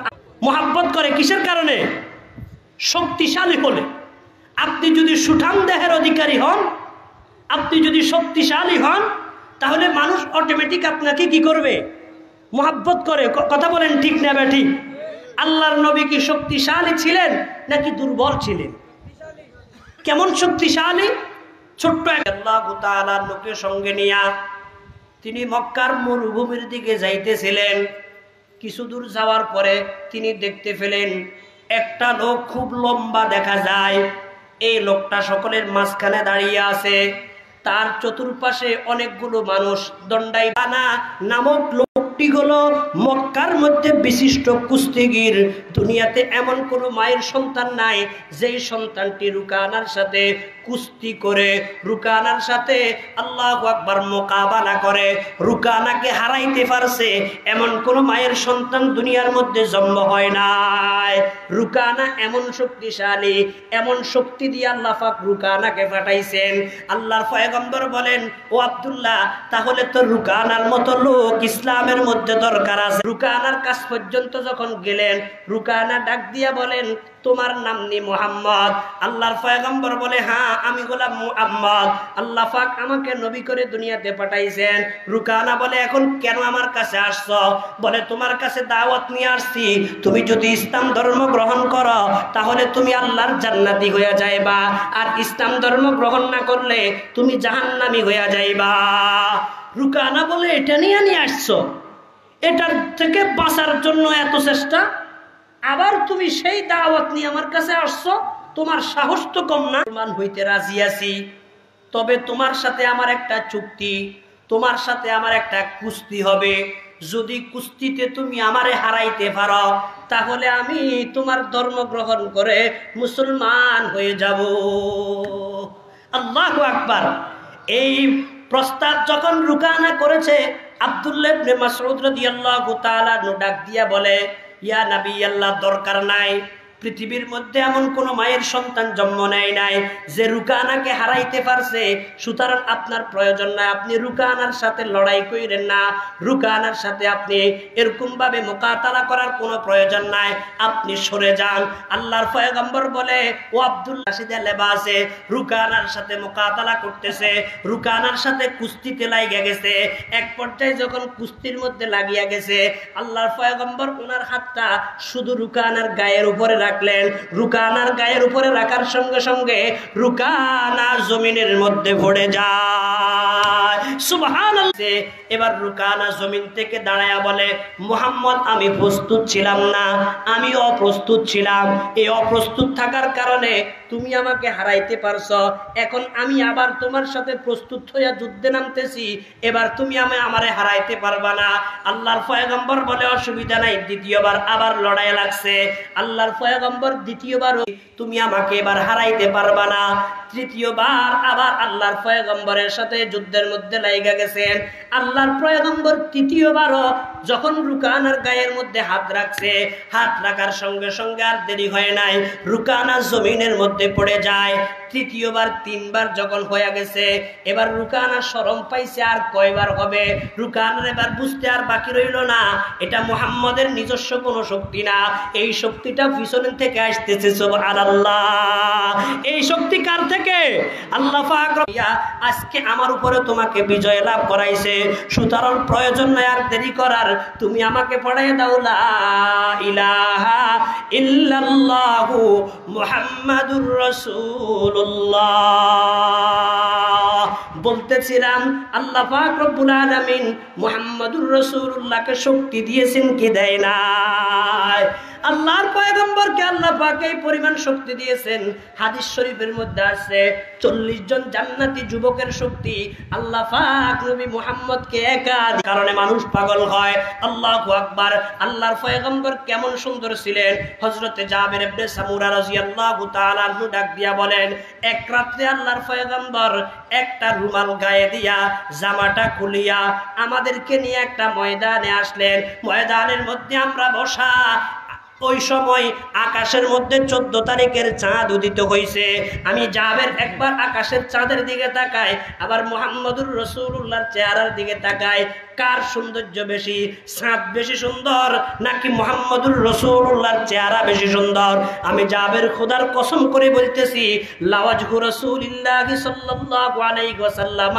মহব্বত করে কিসের কারণে? শক্তিশালী হলে। আপনি যদি সুঠাম দেহের অধিকারী হন, আপনি যদি শক্তিশালী হন, তাহলে মানুষ অটোমেটিক আপনাকে কি করবে? মহব্বত করে। কথা বলেন ঠিক না বেঠিক? আল্লাহর নবী কি শক্তিশালী ছিলেন নাকি দুর্বল ছিলেন? কেমন শক্তিশালী? ছোট্ট আল্লাহু তাআলা লোকের সঙ্গে নিয়া তিনি মক্কার মরুভূমির দিকে যাইতেছিলেন। কিছু দূর যাওয়ার পরে তিনি দেখতে পেলেন একটা লোক খুব লম্বা দেখা যায়। এই লোকটা সকলের মাঝখানে দাঁড়িয়ে আছে। তার চতুর্পাশে অনেকগুলো মানুষ। দণ্ডাইবানা নামক লোক লোকটি হলো মক্কার মধ্যে বিশিষ্ট কুস্তিগির। দুনিয়াতে এমন কোনো মায়ের সন্তান নাই যেই সন্তানটি রুকানার সাথে কুস্তি করে, রুকানার সাথে আল্লাহু আকবার মোকাবেলা করে রুকানাকে হারাইতে পারছে, এমন কোনো মায়ের সন্তান দুনিয়ার মধ্যে জন্ম হয় নাই। রুকানা এমন শক্তিশালী, এমন শক্তি দিয়ে আল্লাহ পাক রুকানাকে পাঠাইছেন। আল্লাহর পয়গম্বর বলেন, ও আব্দুল্লাহ, তাহলে তো রুকানার মতো লোক ইসলামের মধ্যে দরকার আছে। রুকানার কাছ পর্যন্ত যখন গেলেন, রুকানা ডাক দিয়া বলেন, তোমার নাম নি মুহাম্মদ? আল্লাহর পয়গম্বর বলে, হ্যাঁ আমি গোলাম মুহাম্মদ, আল্লাহ পাক আমাকে নবী করে দুনিয়াতে পাঠাইছেন। রুকানা বলে, এখন কেন আমার কাছে আসছো? বলে, তোমার কাছে দাওয়াত নিয়ে আসছি, তুমি যদি ইসলাম ধর্ম গ্রহণ করো তাহলে তুমি আল্লাহর জান্নাতি হয়ে যাইবা, আর ইসলাম ধর্ম গ্রহণ না করলে তুমি জাহান্নামী হয়ে যাইবা। রুকানা বলে, এটা নিয়ে আসছো? এটার থেকে বাঁচার জন্য এত চেষ্টা, আবার তুমি সেই দাওয়াত নিয়ে আমার কাছে আসছো? তোমার সাহস তো কম না। মান হইতে রাজি আছি, তবে তোমার সাথে আমার একটা চুক্তি, তোমার সাথে আমার একটা কুস্তি হবে। যদি কুস্তিতে তুমি আমারে হারাইতে পারো তাহলে আমি তোমার ধর্ম গ্রহণ করে মুসলমান হয়ে যাব। আল্লাহু আকবার। এই প্রস্তাব যখন রুকানা করেছে, আব্দুল্লাহ ইবনে মাসউদ রাদিয়াল্লাহু তাআলা ডাক দিয়া বলে, ইয়া নবী আল্লাহ, দরকার নাই। পৃথিবীর মধ্যে এমন কোন মায়ের সন্তান জন্ম নেয় নাই যে রুকানাকে হারাইতে পারছে, সুতরাং আপনার প্রয়োজন নাই, আপনি রুকানার সাথে লড়াই করেন না, রুকানার সাথে আপনি এরকম ভাবে মোকাতালা করার কোনো প্রয়োজন নাই, আপনি সরে যান। আল্লাহর পয়গম্বর বলে, ও আব্দুল্লাহ, সিদা লেবাসে রুকানার সাথে মোকাতালা করতেছে, রুকানার সাথে কুস্তিতে লাগিয়া গেছে। এক পর্যায়ে যখন কুস্তির মধ্যে লাগিয়া গেছে, আল্লাহর পয়গম্বর ওনার হাতটা শুধু রুকানার গায়ের উপরে রাখলেন। রুকানার গায়ের উপরে রাখার সঙ্গে সঙ্গে রুকানা জমিনের মধ্যে পড়ে যায়। সুবহানাল্লাহ। এবার রুকানা জমিন থেকে দাঁড়ায়া বলে, মুহাম্মদ, আমি প্রস্তুত ছিলাম না, আমি অপ্রস্তুত ছিলাম। এই অপ্রস্তুত থাকার কারণে তুমি আমাকে হারাইতে পারছো। এখন আমি আবার তোমার সাথে প্রস্তুত হইয়া যুদ্ধে নামতেছি, এবার তুমি আমারে হারাইতে পারবা না। আল্লাহর পয়গম্বর বলে, অসুবিধা নাই। দ্বিতীয়বার আবার লড়াই লাগছে। আল্লাহর পয়গম্বর দ্বিতীয়বার, তুমি আমাকে এবার হারাইতে পারবা না। তৃতীয়বার আবার আল্লাহর পয়গম্বরের সাথে যুদ্ধের মধ্যে লাইগা গেছেন। আল্লাহর পয়গম্বর তৃতীয়বারও যখন রুকানার গায়ের মধ্যে হাত রাখছে, হাত রাখার সঙ্গে সঙ্গে আর দেরি হয় নাই, রুকানা জমিনের মধ্যে পড়ে যায়। তৃতীয়বার, তিনবার যখন হয়ে গেছে, এবার রুকানা শরম পাইছে, আর কয়বার হবে? রুকানার এবার বুঝতে আর বাকি রইল না, এটা মুহাম্মদের নিজস্ব কোনো শক্তি না, এই শক্তিটা পিছন থেকে আসতেছে। সুবহানাল্লাহ। এই শক্তি কার থেকে? আল্লাহ পাক আজকে আমার উপরে তোমাকে বিজয় লাভ করাইছে, সুতরাং প্রয়োজন নয় আর দেরি করার, তুমি আমাকে পড়াই দাও লা ইলাহা ইল্লাল্লাহু মুহাম্মাদুর রাসূলুল্লাহ। বলতেছিলাম, আল্লাহ পাক রব্বুল আলামিন মুহাম্মাদুর রাসূলুল্লাহকে শক্তি দিয়েছেন কি দেয় নাই? আল্লাহর পয়গম্বরকে আল্লাহ পাক এই পরিমাণ শক্তি দিয়েছেন। হাদিস শরীফের মধ্যে আছে 40 জন জান্নাতি যুবকের শক্তি আল্লাহ পাক নবী মুহাম্মদকে একা কারণে মানুষ পাগল হয়। আল্লাহু আকবার। আল্লাহর পয়গম্বর কেমন সুন্দর ছিলেন। হযরতে জাবের ইবনে সামুরা রাদিয়াল্লাহু তাআলা আনহু ডাক দিয়া বলেন, এক রাতে আল্লাহর পয়গম্বর একটা রুমাল গায়ে দিয়া জামাটা খুলিয়া আমাদেরকে নিয়ে একটা ময়দানে আসলেন। ময়দানের মধ্যে আমরা বসা। ওই সময় আকাশের মধ্যে 14 তারিখের চাঁদ উদিত হয়েছে। আমি জাবের একবার আকাশের চাঁদের দিকে তাকাই, আবার মুহাম্মদুর রাসূলুল্লাহর চেহারার দিকে তাকাই। কার সৌন্দর্য বেশি? চাঁদ বেশি সুন্দর নাকি মুহাম্মদুর রাসূলুল্লাহর চেহারা বেশি সুন্দর? আমি জাবের খোদার কসম করে বলতেছি, লাওয়াজহু রাসূলিল্লাহি সাল্লাল্লাহু আলাইহি ওয়াসাল্লাম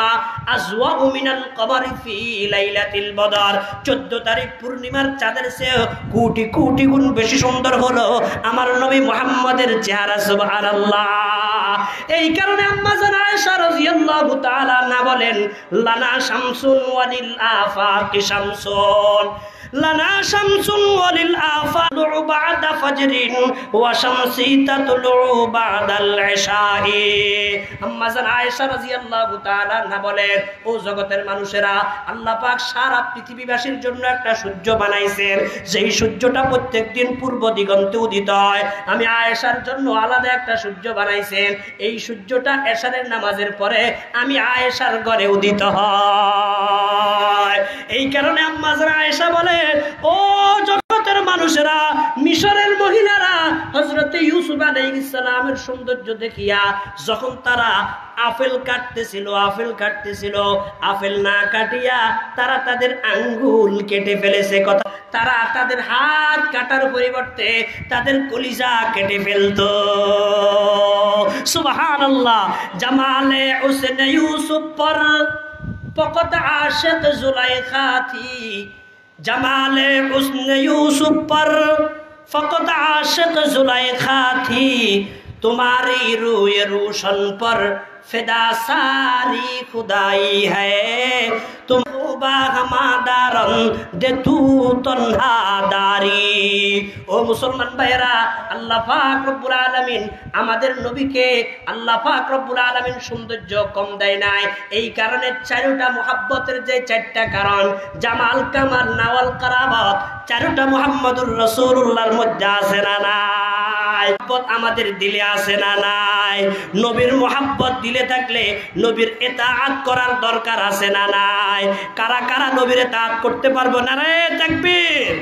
আজওয়াউ মিনাল কমারি ফি লাইলাতিল বদর। 14 তারিখ পূর্ণিমার চাঁদের চেয়ে কোটি কোটি গুণ বেশি সুন্দর হলো আমার নবী মুহাম্মদের চেহারা। সুবহানাল্লাহ। এই কারণে আম্মা জান আয়েশা রাদিয়াল্লাহু তাআলা না বলেন, লানা শামসুন ওয়ালিল আফাকি শামসুন, লানা শামসুন ওয়ালিল আফালু বা'দা ফাজরিন ওয়া শামসি তাতলু বা'দাল ইশাই। আম্মা জান আয়েশা রাদিয়াল্লাহু তাআলা আনহা বলেন, ও জগতের মানুষেরা, আল্লাহ পাক সারা পৃথিবীবাসীর জন্য একটা সূর্য বানাইছেন, যেই সূর্যটা প্রত্যেকদিন পূর্ব দিগন্তে উদিত হয়। আমি আয়েশার জন্য আলাদা একটা সূর্য বানাইছেন, এই সূর্যটা এশারের নামাজের পরে আমি আয়েশার ঘরে উদিত হয়। এই কারণে আম্মা জান আয়েশা বলেন, ও জগতের মানুষেরা, মিশরের মহিলারা হযরত ইউসুফ আলাইহিস সালামের সৌন্দর্য দেখিয়া যখন তারা আপেল কাটতেছিল, আপেল না কাটিয়া তারা তাদের আঙ্গুল কেটে ফেলেছে। কথা, তারা তাদের হাত কাটার পরিবর্তে তাদের কলিজা কেটে ফেলতো। সুবহানাল্লাহ। জামালে হুসনে ইউসুফ পর ফকত আশিক जुलैखा थी, जमाले हुस्न यूसुफ पर फकत आशिक जुलैखा थी, तुम्हारी रूय रोशन पर फिदा सारी खुदाई है, तुम বাগমাদারন দে তু তনহাদারি। ও মুসলমান ভাইরা, আল্লাহ পাক রব্বুল আলামিন আমাদের নবীকে আল্লাহ পাক রব্বুল আলামিন সৌন্দর্য কম দেয় নাই। এই কারণে চারটা মুহাব্বতের যে চারটা কারণ, জামাল, কামাল, নাওয়াল, কারামত, চারটা মুহাম্মদুর রাসূলুল্লাহর মধ্যে আছে না নাই? আমাদের দিলে আছে না নাই? নবীর মুহাব্বত দিলে থাকলে নবীর ইতাআত করার দরকার আছে না নাই? কারা কারা নবীর ইতাআত করতে পারবো? নারায়ে তাকবীর।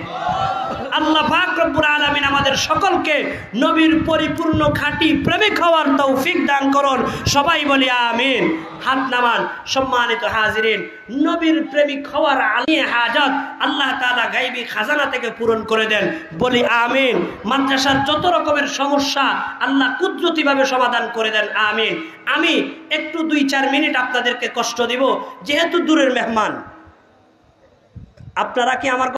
আল্লাহ পাক রব্বুল আলামিন আমাদের সকলকে নবীর পরিপূর্ণ খাঁটি প্রেমিক হওয়ার তৌফিক দান করুন। সবাই বলি আমিন। হাত নামান। সম্মানিত হাজিরিন, নবীর প্রেমিক হওয়ার আলিয়ে হাজত আল্লাহ তাআলা গায়বী খাজানা থেকে পূরণ করে দেন। বলি আমিন। মাদ্রাসার যত রকমের সমস্যা আল্লাহ কুদরতিভাবে সমাধান করে দেন। আমিন। আমি একটু 2-4 মিনিট আপনাদেরকে কষ্ট দিব, যেহেতু দূরের মেহমান। আপনারা কি আমার